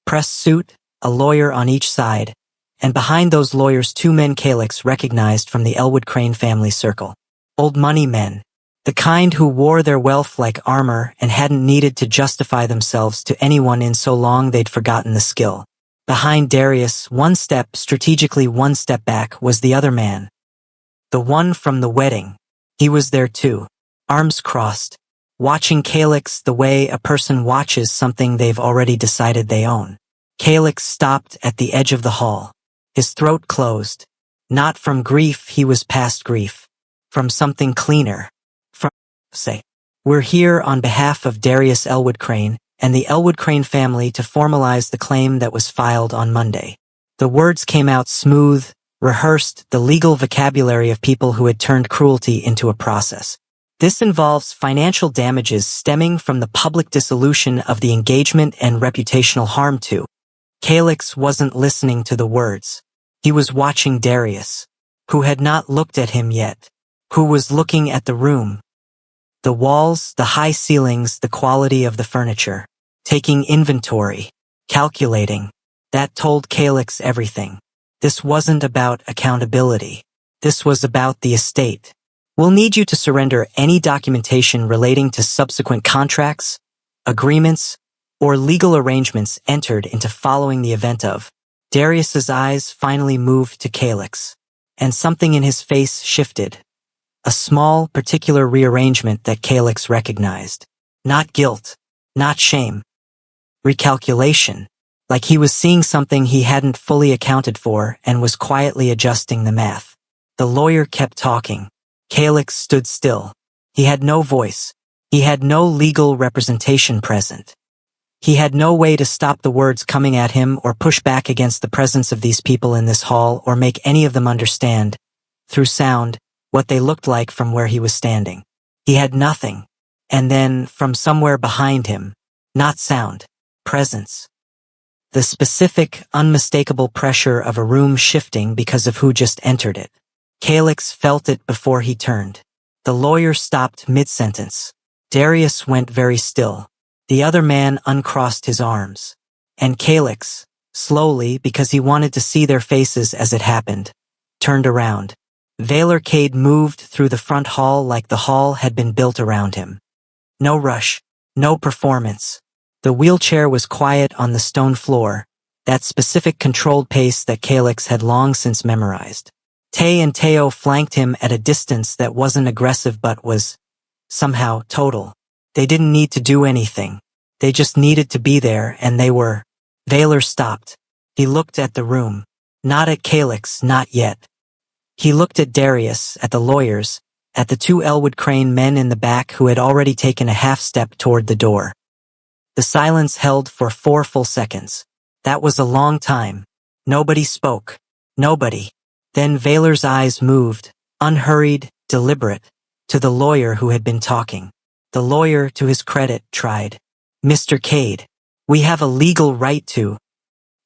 Press suit, a lawyer on each side, and behind those lawyers 2 men Calix recognized from the Elwood Crane family circle. Old money men, the kind who wore their wealth like armor and hadn't needed to justify themselves to anyone in so long they'd forgotten the skill. Behind Darius, strategically 1 step back, was the other man. The one from the wedding. He was there too, arms crossed, watching Calix the way a person watches something they've already decided they own. Calix stopped at the edge of the hall. His throat closed. Not from grief, he was past grief. From something cleaner. say, "We're here on behalf of Darius Elwood Crane and the Elwood Crane family to formalize the claim that was filed on Monday." The words came out smooth, rehearsed, the legal vocabulary of people who had turned cruelty into a process. This involves financial damages stemming from the public dissolution of the engagement and reputational harm to. Calix wasn't listening to the words. He was watching Darius, who had not looked at him yet, who was looking at the room. The walls, the high ceilings, the quality of the furniture. Taking inventory, calculating. That told Calix everything. This wasn't about accountability. This was about the estate. "We'll need you to surrender any documentation relating to subsequent contracts, agreements, or legal arrangements entered into following the event of." Darius's eyes finally moved to Calix, and something in his face shifted. A small, particular rearrangement that Calix recognized. Not guilt, not shame. Recalculation, like he was seeing something he hadn't fully accounted for and was quietly adjusting the math. The lawyer kept talking. Calix stood still. He had no voice. He had no legal representation present. He had no way to stop the words coming at him or push back against the presence of these people in this hall or make any of them understand, through sound, what they looked like from where he was standing. He had nothing. And then, from somewhere behind him, not sound, presence. The specific, unmistakable pressure of a room shifting because of who just entered it. Calix felt it before he turned. The lawyer stopped mid-sentence. Darius went very still. The other man uncrossed his arms. And Calix, slowly, because he wanted to see their faces as it happened, turned around. Vaylor Cade moved through the front hall like the hall had been built around him. No rush, no performance. The wheelchair was quiet on the stone floor, that specific controlled pace that Calix had long since memorized. Tay and Teo flanked him at a distance that wasn't aggressive but was, somehow, total. They didn't need to do anything. They just needed to be there, and they were. Vaylor stopped. He looked at the room. Not at Calix, not yet. He looked at Darius, at the lawyers, at the two Elwood Crane men in the back who had already taken a half-step toward the door. The silence held for 4 full seconds. That was a long time. Nobody spoke. Nobody. Then Vaylor's eyes moved, unhurried, deliberate, to the lawyer who had been talking. The lawyer, to his credit, tried. "Mr. Cade, we have a legal right to."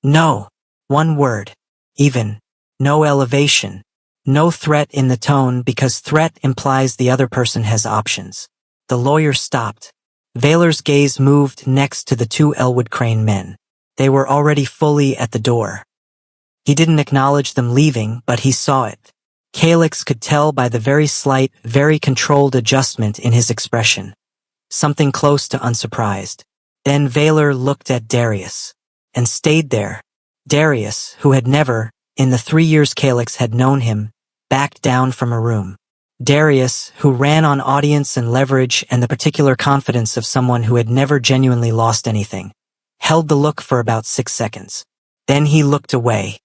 No. One word. Even. No elevation. No threat in the tone because threat implies the other person has options. The lawyer stopped. Vaylor's gaze moved next to the two Elwood Crane men. They were already fully at the door. He didn't acknowledge them leaving, but he saw it. Calix could tell by the very slight, very controlled adjustment in his expression. Something close to unsurprised. Then Vaylor looked at Darius. And stayed there. Darius, who had never, in the 3 years Calix had known him, backed down from a room. Darius, who ran on audience and leverage and the particular confidence of someone who had never genuinely lost anything, held the look for about 6 seconds. Then he looked away.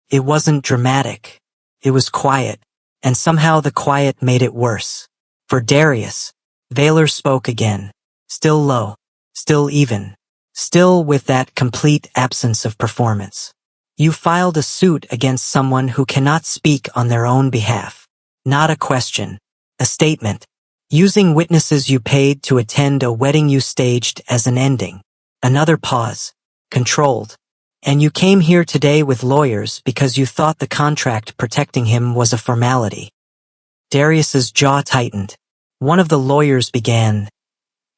It wasn't dramatic. It was quiet, and somehow the quiet made it worse. For Darius, Vaylor spoke again, still low, still even, still with that complete absence of performance. "You filed a suit against someone who cannot speak on their own behalf. Not a question, a statement. Using witnesses you paid to attend a wedding you staged as an ending." Another pause, controlled. "And you came here today with lawyers because you thought the contract protecting him was a formality." Darius's jaw tightened. One of the lawyers began,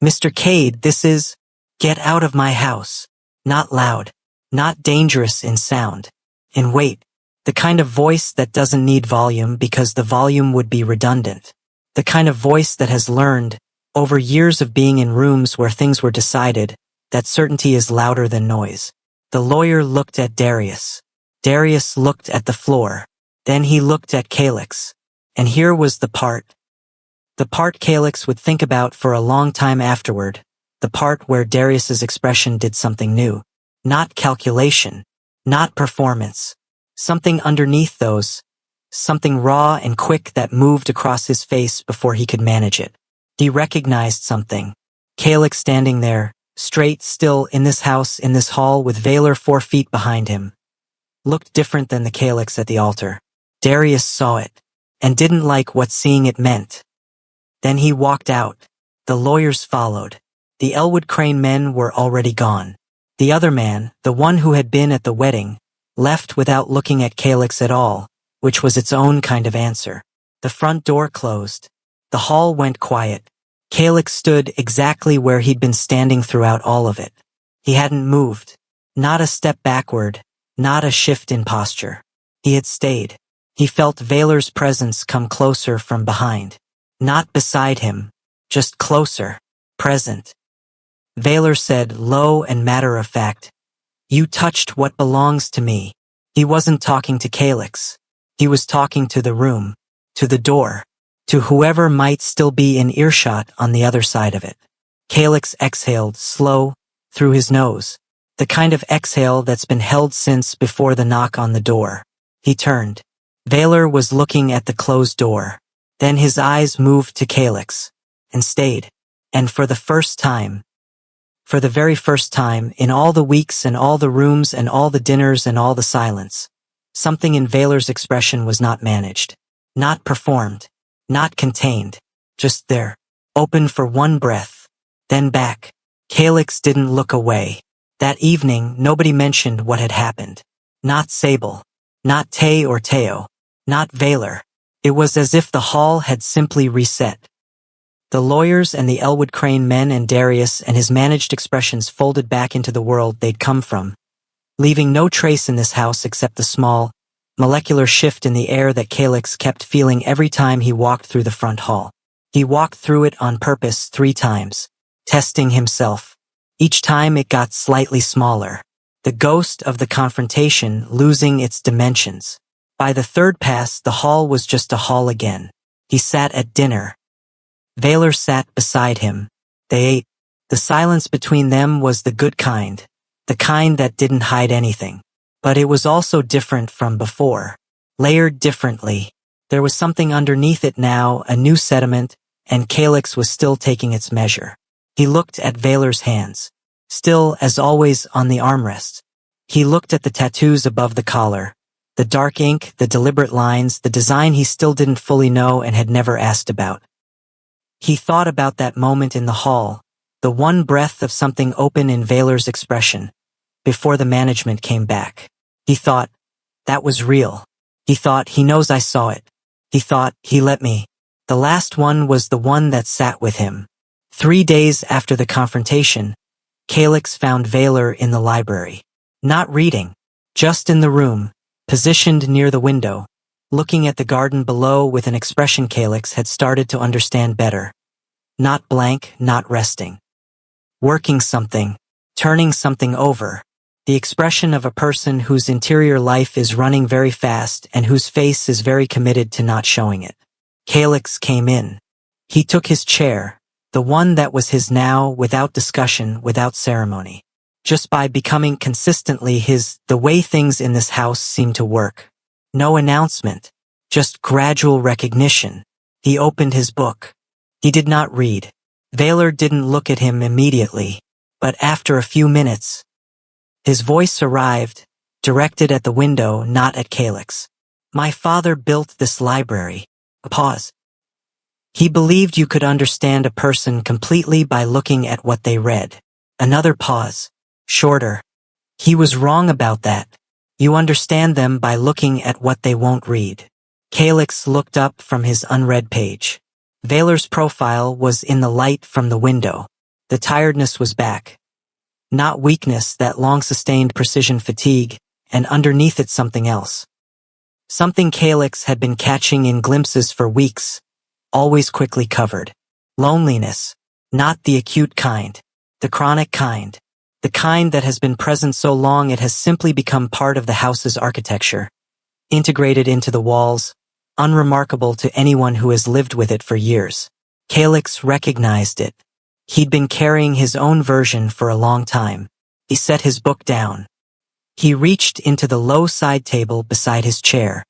"Mr. Cade, this is—" "Get out of my house." Not loud. Not dangerous in sound. In weight. The kind of voice that doesn't need volume because the volume would be redundant. The kind of voice that has learned, over years of being in rooms where things were decided, that certainty is louder than noise. The lawyer looked at Darius. Darius looked at the floor. Then he looked at Calix. And here was the part. The part Calix would think about for a long time afterward. The part where Darius's expression did something new. Not calculation. Not performance. Something underneath those. Something raw and quick that moved across his face before he could manage it. He recognized something. Calyx standing there, straight, still, in this house, in this hall, with Vaylor 4 feet behind him. Looked different than the Calyx at the altar. Darius saw it, and didn't like what seeing it meant. Then he walked out. The lawyers followed. The Elwood Crane men were already gone. The other man, the one who had been at the wedding, left without looking at Calyx at all, which was its own kind of answer. The front door closed. The hall went quiet. Calyx stood exactly where he'd been standing throughout all of it. He hadn't moved. Not a step backward, not a shift in posture. He had stayed. He felt Vaylor's presence come closer from behind. Not beside him, just closer, present. Vaylor said, low and matter-of-fact, "You touched what belongs to me." He wasn't talking to Calyx. He was talking to the room, to the door, to whoever might still be in earshot on the other side of it. Calyx exhaled, slow, through his nose, the kind of exhale that's been held since before the knock on the door. He turned. Vaylor was looking at the closed door. Then his eyes moved to Calyx, and stayed. And for the very first time, in all the weeks and all the rooms and all the dinners and all the silence, something in Vaylor's expression was not managed, not performed, not contained, just there, open for one breath, then back. Calyx didn't look away. That evening, nobody mentioned what had happened. Not Sable, not Tay or Teo, not Vaylor. It was as if the hall had simply reset. The lawyers and the Elwood Crane men and Darius and his managed expressions folded back into the world they'd come from, leaving no trace in this house except the small, molecular shift in the air that Calyx kept feeling every time he walked through the front hall. He walked through it on purpose 3 times, testing himself. Each time it got slightly smaller, the ghost of the confrontation losing its dimensions. By the 3rd pass, the hall was just a hall again. He sat at dinner. Vaylor sat beside him. They ate. The silence between them was the good kind, the kind that didn't hide anything. But it was also different from before, layered differently. There was something underneath it now, a new sediment, and Calyx was still taking its measure. He looked at Vaylor's hands, still, as always, on the armrest. He looked at the tattoos above the collar, the dark ink, the deliberate lines, the design he still didn't fully know and had never asked about. He thought about that moment in the hall, the one breath of something open in Vaylor's expression, before the management came back. He thought, that was real. He thought, he knows I saw it. He thought, he let me. The last one was the one that sat with him. 3 days after the confrontation, Calyx found Vaylor in the library. Not reading, just in the room, positioned near the window, looking at the garden below with an expression Calyx had started to understand better. Not blank, not resting. Working something, turning something over. The expression of a person whose interior life is running very fast and whose face is very committed to not showing it. Calyx came in. He took his chair, the one that was his now, without discussion, without ceremony. Just by becoming consistently his, the way things in this house seemed to work. No announcement, just gradual recognition. He opened his book. He did not read. Vaylor didn't look at him immediately, but after a few minutes, his voice arrived, directed at the window, not at Calyx. My father built this library. A pause. He believed you could understand a person completely by looking at what they read. Another pause. Shorter. He was wrong about that. You understand them by looking at what they won't read. Calyx looked up from his unread page. Vaylor's profile was in the light from the window. The tiredness was back. Not weakness, that long-sustained precision fatigue, and underneath it something else. Something Calyx had been catching in glimpses for weeks, always quickly covered. Loneliness. Not the acute kind. The chronic kind. The kind that has been present so long it has simply become part of the house's architecture. Integrated into the walls, unremarkable to anyone who has lived with it for years. Calyx recognized it. He'd been carrying his own version for a long time. He set his book down. He reached into the low side table beside his chair,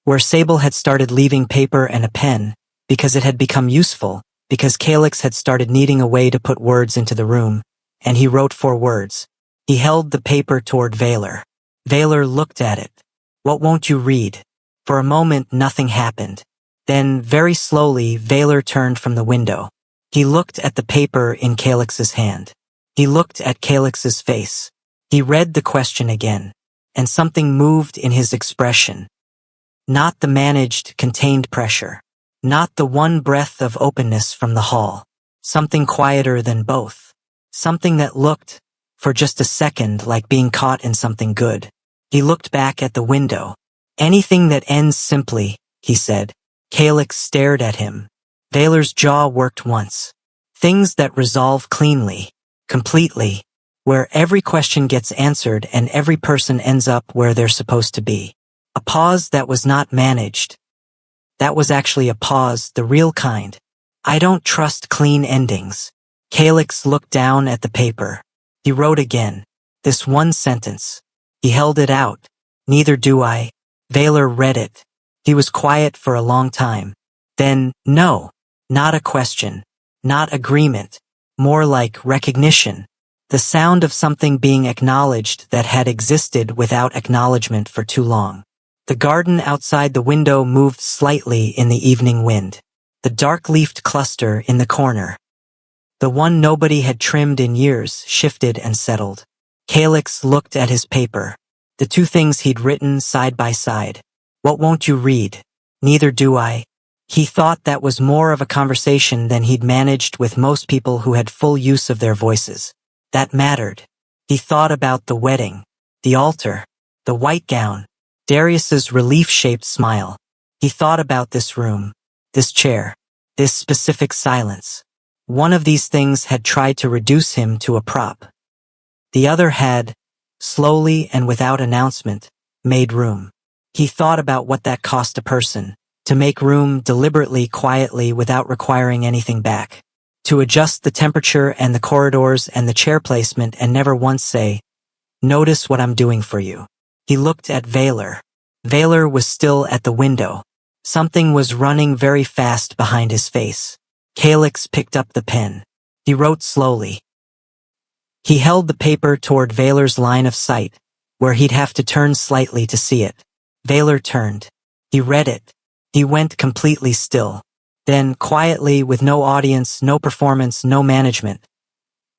where Sable had started leaving paper and a pen, because it had become useful, because Calyx had started needing a way to put words into the room, and he wrote 4 words. He held the paper toward Valor. Valor looked at it. "What won't you read?" For a moment, nothing happened. Then, very slowly, Valor turned from the window. He looked at the paper in Calyx's hand. He looked at Calyx's face. He read the question again, and something moved in his expression. Not the managed, contained pressure. Not the one breath of openness from the hall. Something quieter than both. Something that looked, for just a second, like being caught in something good. He looked back at the window. "Anything that ends simply," he said. Calyx stared at him. Valor's jaw worked once. "Things that resolve cleanly, completely, where every question gets answered and every person ends up where they're supposed to be." A pause that was not managed. That was actually a pause, the real kind. "I don't trust clean endings." Calyx looked down at the paper. He wrote again. This one sentence. He held it out. "Neither do I." Valor read it. He was quiet for a long time. Then, no. Not a question. Not agreement. More like recognition. The sound of something being acknowledged that had existed without acknowledgement for too long. The garden outside the window moved slightly in the evening wind. The dark-leafed cluster in the corner, the one nobody had trimmed in years, shifted and settled. Calyx looked at his paper. The 2 things he'd written side by side. "What won't you read?" "Neither do I." He thought that was more of a conversation than he'd managed with most people who had full use of their voices. That mattered. He thought about the wedding, the altar, the white gown, Darius's relief-shaped smile. He thought about this room, this chair, this specific silence. One of these things had tried to reduce him to a prop. The other had, slowly and without announcement, made room. He thought about what that cost a person, to make room deliberately, quietly, without requiring anything back. To adjust the temperature and the corridors and the chair placement and never once say, "Notice what I'm doing for you." He looked at Valor. Valor was still at the window. Something was running very fast behind his face. Calyx picked up the pen. He wrote slowly. He held the paper toward Valor's line of sight, where he'd have to turn slightly to see it. Valor turned. He read it. He went completely still. Then, quietly, with no audience, no performance, no management,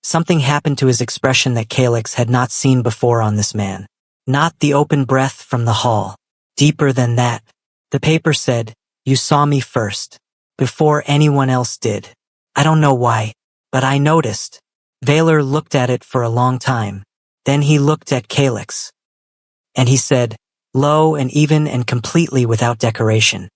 something happened to his expression that Calyx had not seen before on this man. Not the open breath from the hall. Deeper than that. The paper said, "You saw me first. Before anyone else did. I don't know why, but I noticed." Valor looked at it for a long time. Then he looked at Calyx. And he said, low and even and completely without decoration.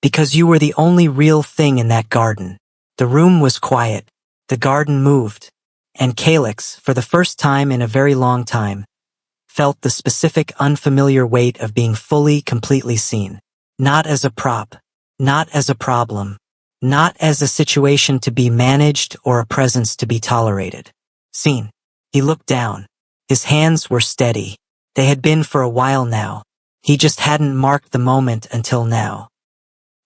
"Because you were the only real thing in that garden." The room was quiet. The garden moved. And Calyx, for the first time in a very long time, felt the specific unfamiliar weight of being fully, completely seen. Not as a prop. Not as a problem. Not as a situation to be managed or a presence to be tolerated. Seen. He looked down. His hands were steady. They had been for a while now. He just hadn't marked the moment until now.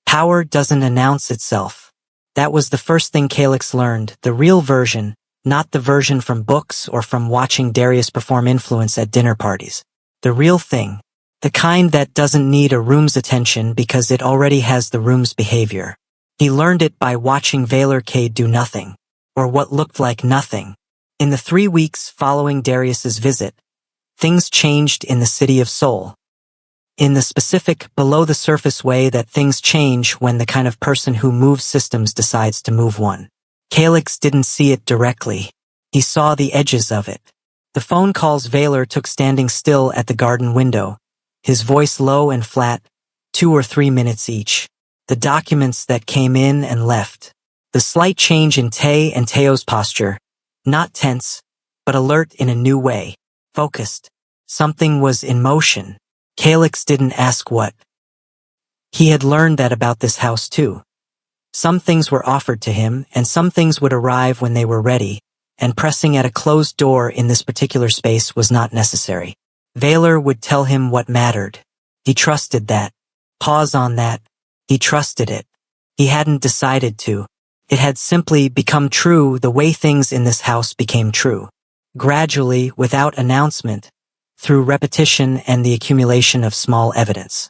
Power doesn't announce itself. That was the first thing Calyx learned, the real version, not the version from books or from watching Darius perform influence at dinner parties. The real thing. The kind that doesn't need a room's attention because it already has the room's behavior. He learned it by watching Valor Cade do nothing, or what looked like nothing. In the 3 weeks following Darius's visit, things changed in the city of Seoul. In the specific, below-the-surface way that things change when the kind of person who moves systems decides to move one. Calyx didn't see it directly. He saw the edges of it. The phone calls Valor took standing still at the garden window, his voice low and flat, 2 or 3 minutes each. The documents that came in and left. The slight change in Tae and Teo's posture, not tense, but alert in a new way, focused. Something was in motion. Calyx didn't ask what. He had learned that about this house too. Some things were offered to him, and some things would arrive when they were ready, and pressing at a closed door in this particular space was not necessary. Valor would tell him what mattered. He trusted that. Pause on that. He trusted it. He hadn't decided to. It had simply become true the way things in this house became true. Gradually, without announcement, through repetition and the accumulation of small evidence.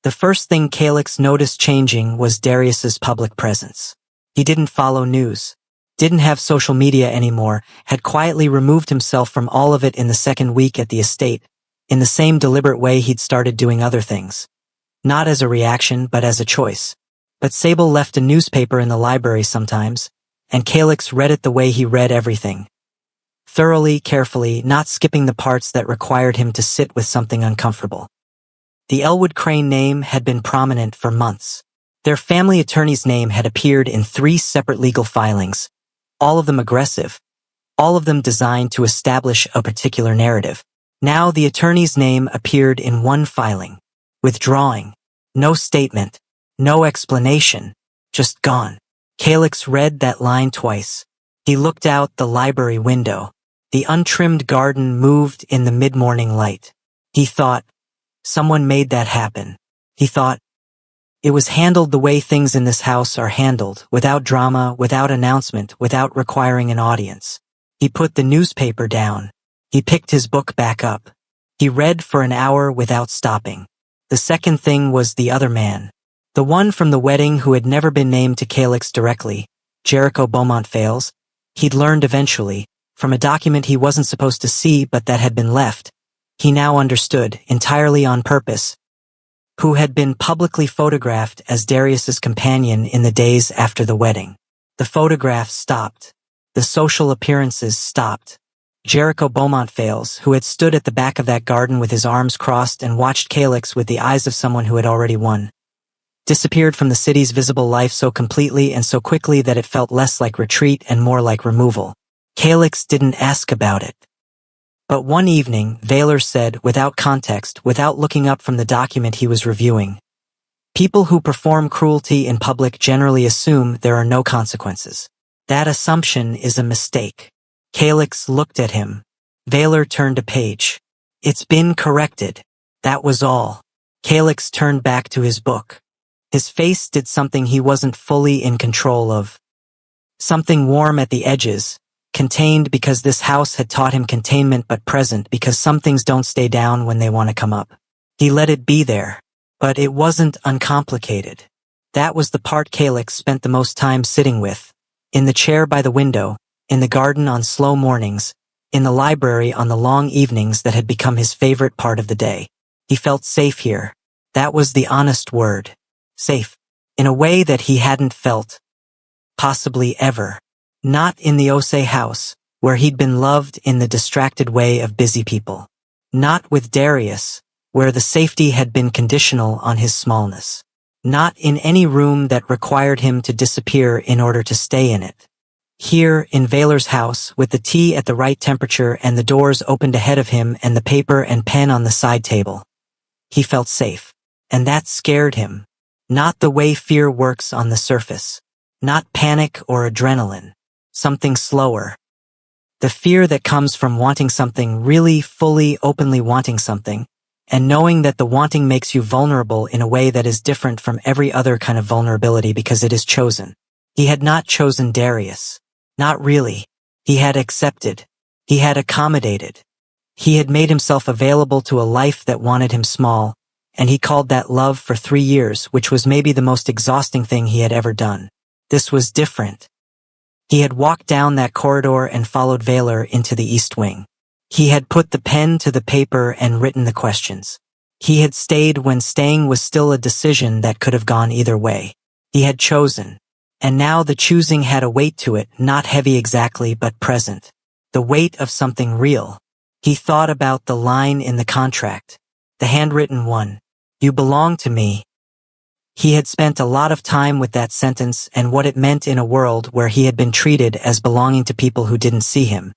The first thing Calix noticed changing was Darius's public presence. He didn't follow news, didn't have social media anymore, had quietly removed himself from all of it in the second week at the estate, in the same deliberate way he'd started doing other things. Not as a reaction, but as a choice. But Sable left a newspaper in the library sometimes, and Calix read it the way he read everything. Thoroughly, carefully, not skipping the parts that required him to sit with something uncomfortable. The Elwood Crane name had been prominent for months. Their family attorney's name had appeared in 3 separate legal filings, all of them aggressive, all of them designed to establish a particular narrative. Now the attorney's name appeared in one filing, withdrawing, no statement, no explanation, just gone. Calix read that line twice. He looked out the library window. The untrimmed garden moved in the mid-morning light. He thought, someone made that happen. He thought, it was handled the way things in this house are handled, without drama, without announcement, without requiring an audience. He put the newspaper down. He picked his book back up. He read for an hour without stopping. The second thing was the other man. The one from the wedding who had never been named to Calix directly, Jericho Beaumont Fales. He'd learned eventually, from a document he wasn't supposed to see but that had been left. He now understood, entirely on purpose, who had been publicly photographed as Darius's companion in the days after the wedding. The photographs stopped. The social appearances stopped. Jericho Beaumont Fales, who had stood at the back of that garden with his arms crossed and watched Calix with the eyes of someone who had already won, disappeared from the city's visible life so completely and so quickly that it felt less like retreat and more like removal. Calix didn't ask about it. But one evening, Vaylor said, without context, without looking up from the document he was reviewing, people who perform cruelty in public generally assume there are no consequences. That assumption is a mistake. Calix looked at him. Vaylor turned a page. It's been corrected. That was all. Calix turned back to his book. His face did something he wasn't fully in control of. Something warm at the edges, contained because this house had taught him containment but present because some things don't stay down when they want to come up. He let it be there. But it wasn't uncomplicated. That was the part Calix spent the most time sitting with. In the chair by the window, in the garden on slow mornings, in the library on the long evenings that had become his favorite part of the day. He felt safe here. That was the honest word. Safe. In a way that he hadn't felt. Possibly ever. Not in the Osei house, where he'd been loved in the distracted way of busy people. Not with Darius, where the safety had been conditional on his smallness. Not in any room that required him to disappear in order to stay in it. Here, in Vaylor's house, with the tea at the right temperature and the doors opened ahead of him and the paper and pen on the side table. He felt safe. And that scared him. Not the way fear works on the surface. Not panic or adrenaline. Something slower. The fear that comes from wanting something, really, fully, openly wanting something, and knowing that the wanting makes you vulnerable in a way that is different from every other kind of vulnerability because it is chosen. He had not chosen Darius. Not really. He had accepted. He had accommodated. He had made himself available to a life that wanted him small, and he called that love for 3 years, which was maybe the most exhausting thing he had ever done. This was different. He had walked down that corridor and followed Vaylor into the East Wing. He had put the pen to the paper and written the questions. He had stayed when staying was still a decision that could have gone either way. He had chosen. And now the choosing had a weight to it, not heavy exactly, but present. The weight of something real. He thought about the line in the contract. The handwritten one. You belong to me. He had spent a lot of time with that sentence and what it meant in a world where he had been treated as belonging to people who didn't see him.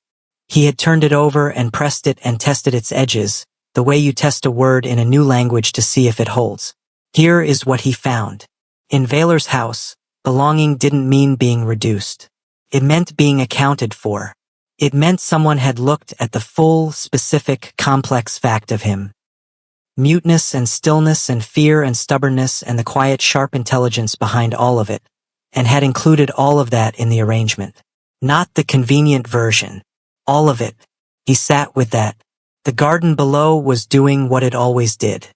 He had turned it over and pressed it and tested its edges, the way you test a word in a new language to see if it holds. Here is what he found. In Vaylor's house, belonging didn't mean being reduced. It meant being accounted for. It meant someone had looked at the full, specific, complex fact of him. Muteness and stillness and fear and stubbornness and the quiet, sharp intelligence behind all of it, and had included all of that in the arrangement. Not the convenient version. All of it. He sat with that. The garden below was doing what it always did.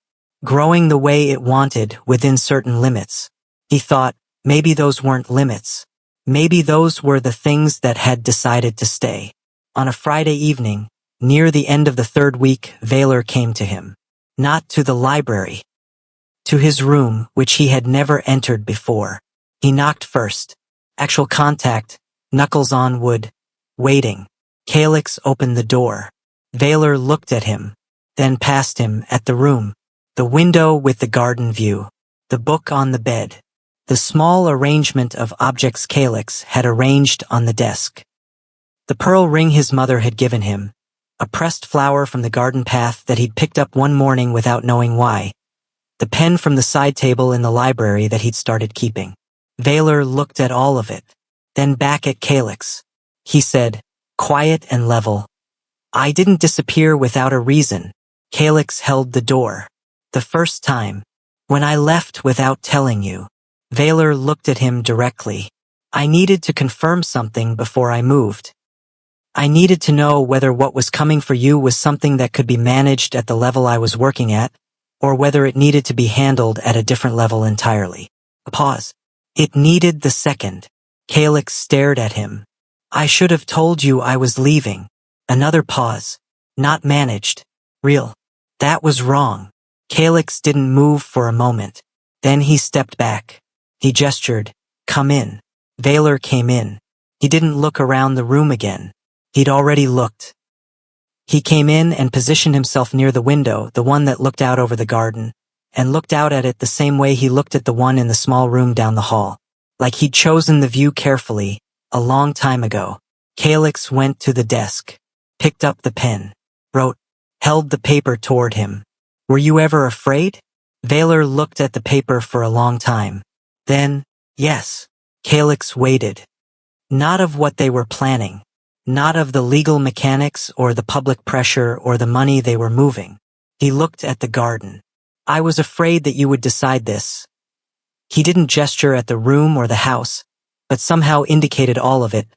Growing the way it wanted within certain limits. He thought, maybe those weren't limits. Maybe those were the things that had decided to stay. On a Friday evening, near the end of the third week, Vaylor came to him. Not to the library. To his room, which he had never entered before. He knocked first. Actual contact, knuckles on wood. Waiting. Calyx opened the door. Vaylor looked at him, then past him at the room. The window with the garden view. The book on the bed. The small arrangement of objects Calyx had arranged on the desk. The pearl ring his mother had given him. A pressed flower from the garden path that he'd picked up one morning without knowing why. The pen from the side table in the library that he'd started keeping. Vaylor looked at all of it, then back at Calyx. He said, quiet and level, I didn't disappear without a reason. Calyx held the door. The first time. When I left without telling you. Vaylor looked at him directly. I needed to confirm something before I moved. I needed to know whether what was coming for you was something that could be managed at the level I was working at, or whether it needed to be handled at a different level entirely. A pause. It needed the second. Calyx stared at him. I should have told you I was leaving. Another pause. Not managed. Real. That was wrong. Calyx didn't move for a moment. Then he stepped back. He gestured, come in. Vaylor came in. He didn't look around the room again. He'd already looked. He came in and positioned himself near the window, the one that looked out over the garden, and looked out at it the same way he looked at the one in the small room down the hall. Like he'd chosen the view carefully, a long time ago. Calyx went to the desk, picked up the pen, wrote, held the paper toward him. Were you ever afraid? Vaylor looked at the paper for a long time. Then, yes. Calyx waited. Not of what they were planning. Not of the legal mechanics or the public pressure or the money they were moving. He looked at the garden. I was afraid that you would decide this. He didn't gesture at the room or the house, but somehow indicated all of it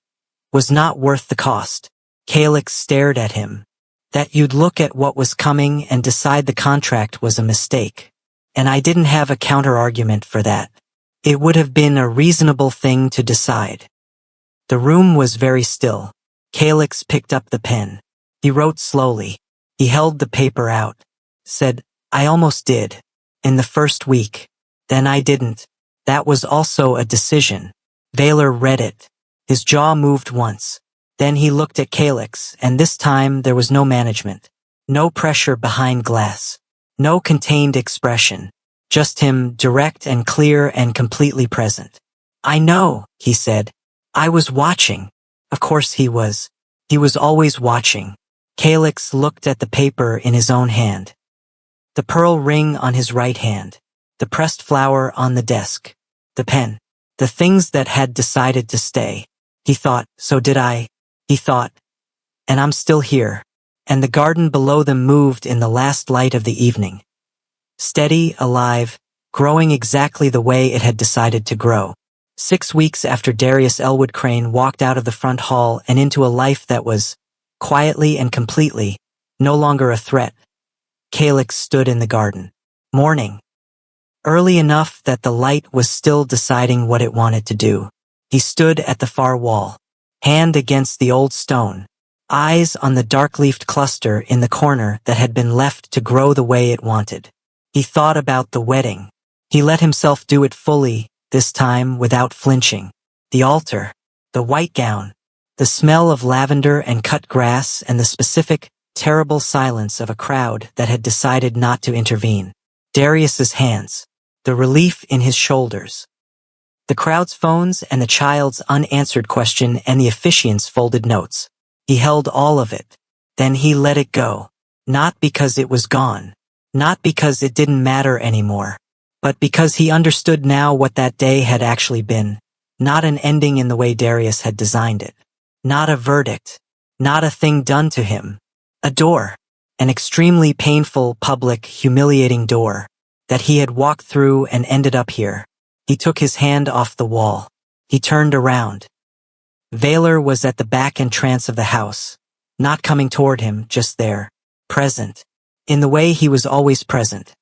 was not worth the cost. Calyx stared at him. That you'd look at what was coming and decide the contract was a mistake. And I didn't have a counter-argument for that. It would have been a reasonable thing to decide. The room was very still. Calyx picked up the pen. He wrote slowly. He held the paper out. Said, I almost did. In the first week. Then I didn't. That was also a decision. Vaylor read it. His jaw moved once. Then he looked at Calyx, and this time there was no management. No pressure behind glass. No contained expression. Just him, direct and clear and completely present. I know, he said. I was watching. Of course he was. He was always watching. Calyx looked at the paper in his own hand. The pearl ring on his right hand. The pressed flower on the desk. The pen. The things that had decided to stay. He thought, so did I. He thought. And I'm still here. And the garden below them moved in the last light of the evening. Steady, alive, growing exactly the way it had decided to grow. 6 weeks after Darius Elwood Crane walked out of the front hall and into a life that was, quietly and completely, no longer a threat, Calyx stood in the garden. Morning. Early enough that the light was still deciding what it wanted to do. He stood at the far wall, hand against the old stone, eyes on the dark-leafed cluster in the corner that had been left to grow the way it wanted. He thought about the wedding. He let himself do it fully, this time without flinching. The altar, the white gown, the smell of lavender and cut grass and the specific, terrible silence of a crowd that had decided not to intervene. Darius's hands, the relief in his shoulders. The crowd's phones and the child's unanswered question and the officiant's folded notes. He held all of it. Then he let it go. Not because it was gone. Not because it didn't matter anymore. But because he understood now what that day had actually been. Not an ending in the way Darius had designed it. Not a verdict. Not a thing done to him. A door. An extremely painful, public, humiliating door. That he had walked through and ended up here. He took his hand off the wall. He turned around. Valor was at the back entrance of the house, not coming toward him, just there, present, in the way he was always present.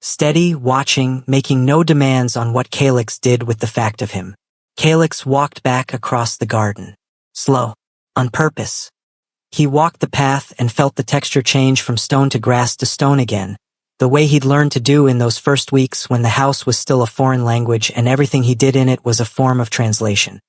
Steady, watching, making no demands on what Calyx did with the fact of him. Calyx walked back across the garden. Slow. On purpose. He walked the path and felt the texture change from stone to grass to stone again, the way he'd learned to do in those first weeks when the house was still a foreign language and everything he did in it was a form of translation.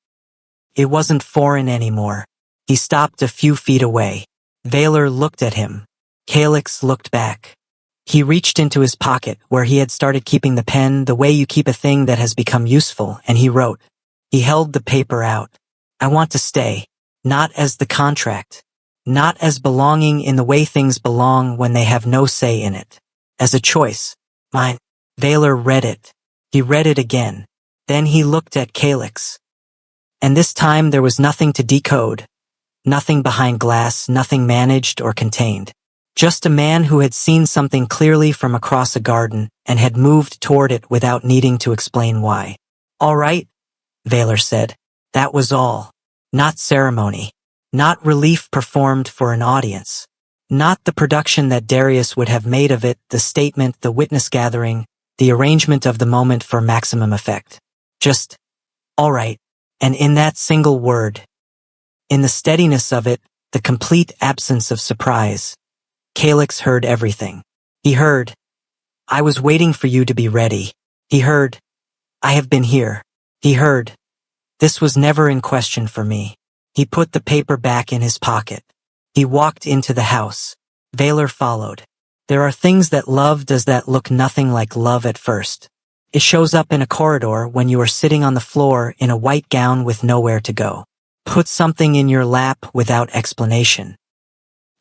It wasn't foreign anymore. He stopped a few feet away. Valor looked at him. Calyx looked back. He reached into his pocket where he had started keeping the pen the way you keep a thing that has become useful, and he wrote. He held the paper out. I want to stay. Not as the contract. Not as belonging in the way things belong when they have no say in it. As a choice. Mine. Valor read it. He read it again. Then he looked at Calyx. And this time there was nothing to decode. Nothing behind glass, nothing managed or contained. Just a man who had seen something clearly from across a garden and had moved toward it without needing to explain why. All right, Valor said. That was all. Not ceremony. Not relief performed for an audience. Not the production that Darius would have made of it, the statement, the witness gathering, the arrangement of the moment for maximum effect. Just, all right, and in that single word. In the steadiness of it, the complete absence of surprise. Calyx heard everything. He heard, I was waiting for you to be ready. He heard, I have been here. He heard, this was never in question for me. He put the paper back in his pocket. He walked into the house. Valor followed. There are things that love does that look nothing like love at first. It shows up in a corridor when you are sitting on the floor in a white gown with nowhere to go. Put something in your lap without explanation.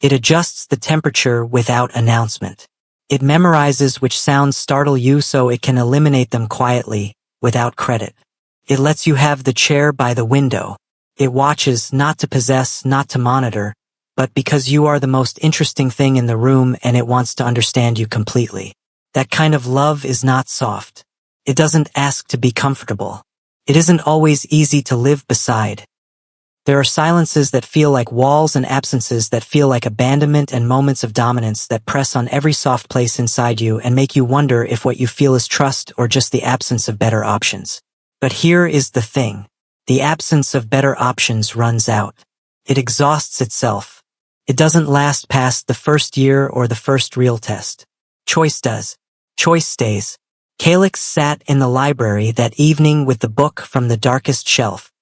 It adjusts the temperature without announcement. It memorizes which sounds startle you so it can eliminate them quietly, without credit. It lets you have the chair by the window. It watches not to possess, not to monitor, but because you are the most interesting thing in the room and it wants to understand you completely. That kind of love is not soft. It doesn't ask to be comfortable. It isn't always easy to live beside. There are silences that feel like walls and absences that feel like abandonment and moments of dominance that press on every soft place inside you and make you wonder if what you feel is trust or just the absence of better options. But here is the thing. The absence of better options runs out. It exhausts itself. It doesn't last past the first year or the first real test. Choice does. Choice stays. Calyx sat in the library that evening with the book from the darkest shelf.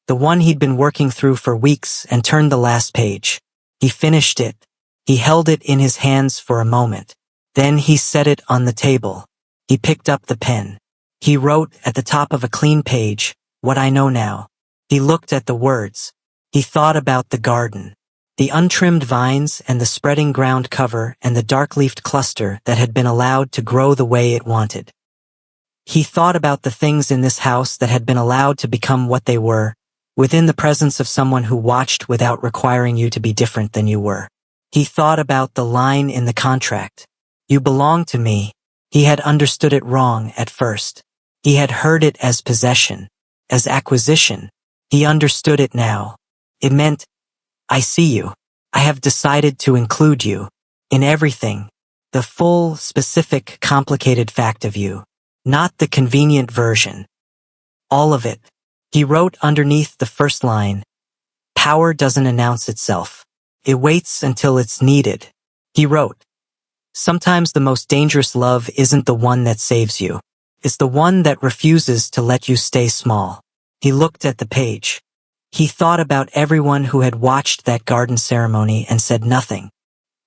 The one he'd been working through for weeks, and turned the last page. He finished it. He held it in his hands for a moment. Then he set it on the table. He picked up the pen. He wrote at the top of a clean page, what I know now. He looked at the words. He thought about the garden. The untrimmed vines and the spreading ground cover and the dark-leafed cluster that had been allowed to grow the way it wanted. He thought about the things in this house that had been allowed to become what they were, within the presence of someone who watched without requiring you to be different than you were. He thought about the line in the contract. You belong to me. He had understood it wrong at first. He had heard it as possession, as acquisition. He understood it now. It meant, I see you. I have decided to include you. In everything. The full, specific, complicated fact of you. Not the convenient version. All of it. He wrote underneath the first line, power doesn't announce itself. It waits until it's needed. He wrote, sometimes the most dangerous love isn't the one that saves you. It's the one that refuses to let you stay small. He looked at the page. He thought about everyone who had watched that garden ceremony and said nothing.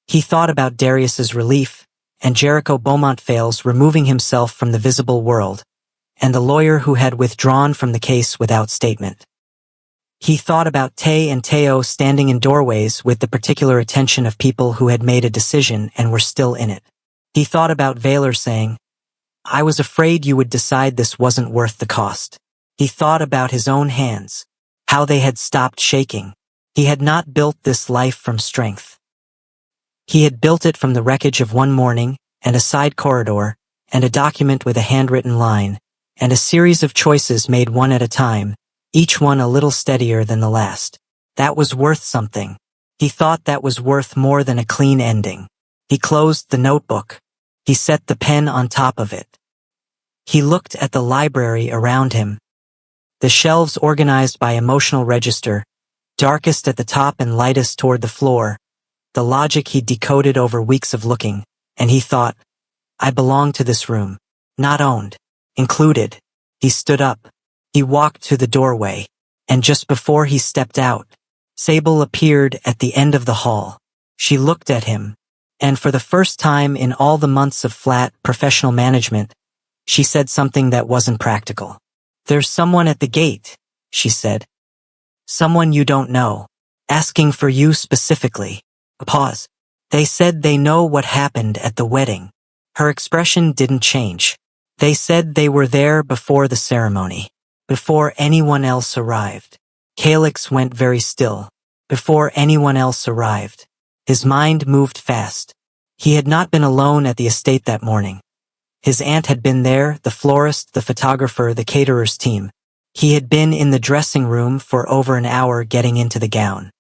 He thought about Darius's relief, and Jericho Beaumontfale's removing himself from the visible world, and the lawyer who had withdrawn from the case without statement. He thought about Tay and Teo standing in doorways with the particular attention of people who had made a decision and were still in it. He thought about Valor saying, I was afraid you would decide this wasn't worth the cost. He thought about his own hands, how they had stopped shaking. He had not built this life from strength. He had built it from the wreckage of one morning, and a side corridor, and a document with a handwritten line, and a series of choices made one at a time, each one a little steadier than the last. That was worth something. He thought that was worth more than a clean ending. He closed the notebook. He set the pen on top of it. He looked at the library around him. The shelves organized by emotional register, darkest at the top and lightest toward the floor. The logic he'd decoded over weeks of looking, and he thought, I belong to this room. Not owned. Included. He stood up. He walked to the doorway, and just before he stepped out, Sable appeared at the end of the hall. She looked at him, and for the first time in all the months of flat, professional management, she said something that wasn't practical. There's someone at the gate, she said. Someone you don't know. Asking for you specifically. A pause. They said they know what happened at the wedding. Her expression didn't change. They said they were there before the ceremony. Before anyone else arrived. Calyx went very still. Before anyone else arrived. His mind moved fast. He had not been alone at the estate that morning. His aunt had been there, the florist, the photographer, the caterer's team. He had been in the dressing room for over an hour getting into the gown.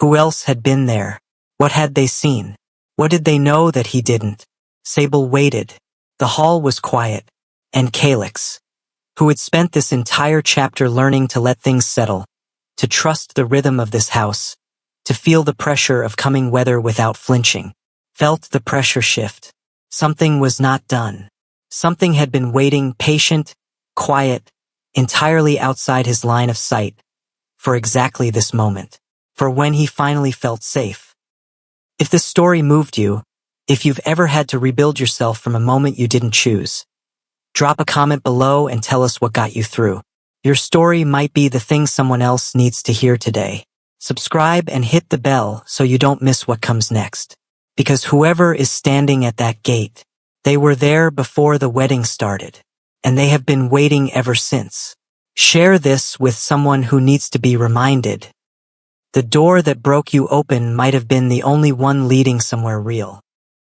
Who else had been there? What had they seen? What did they know that he didn't? Sable waited. The hall was quiet. And Calyx, who had spent this entire chapter learning to let things settle, to trust the rhythm of this house, to feel the pressure of coming weather without flinching, felt the pressure shift. Something was not done. Something had been waiting, patient, quiet, entirely outside his line of sight, for exactly this moment, for when he finally felt safe. If this story moved you, if you've ever had to rebuild yourself from a moment you didn't choose, drop a comment below and tell us what got you through. Your story might be the thing someone else needs to hear today. Subscribe and hit the bell so you don't miss what comes next. Because whoever is standing at that gate, they were there before the wedding started, and they have been waiting ever since. Share this with someone who needs to be reminded. The door that broke you open might have been the only one leading somewhere real.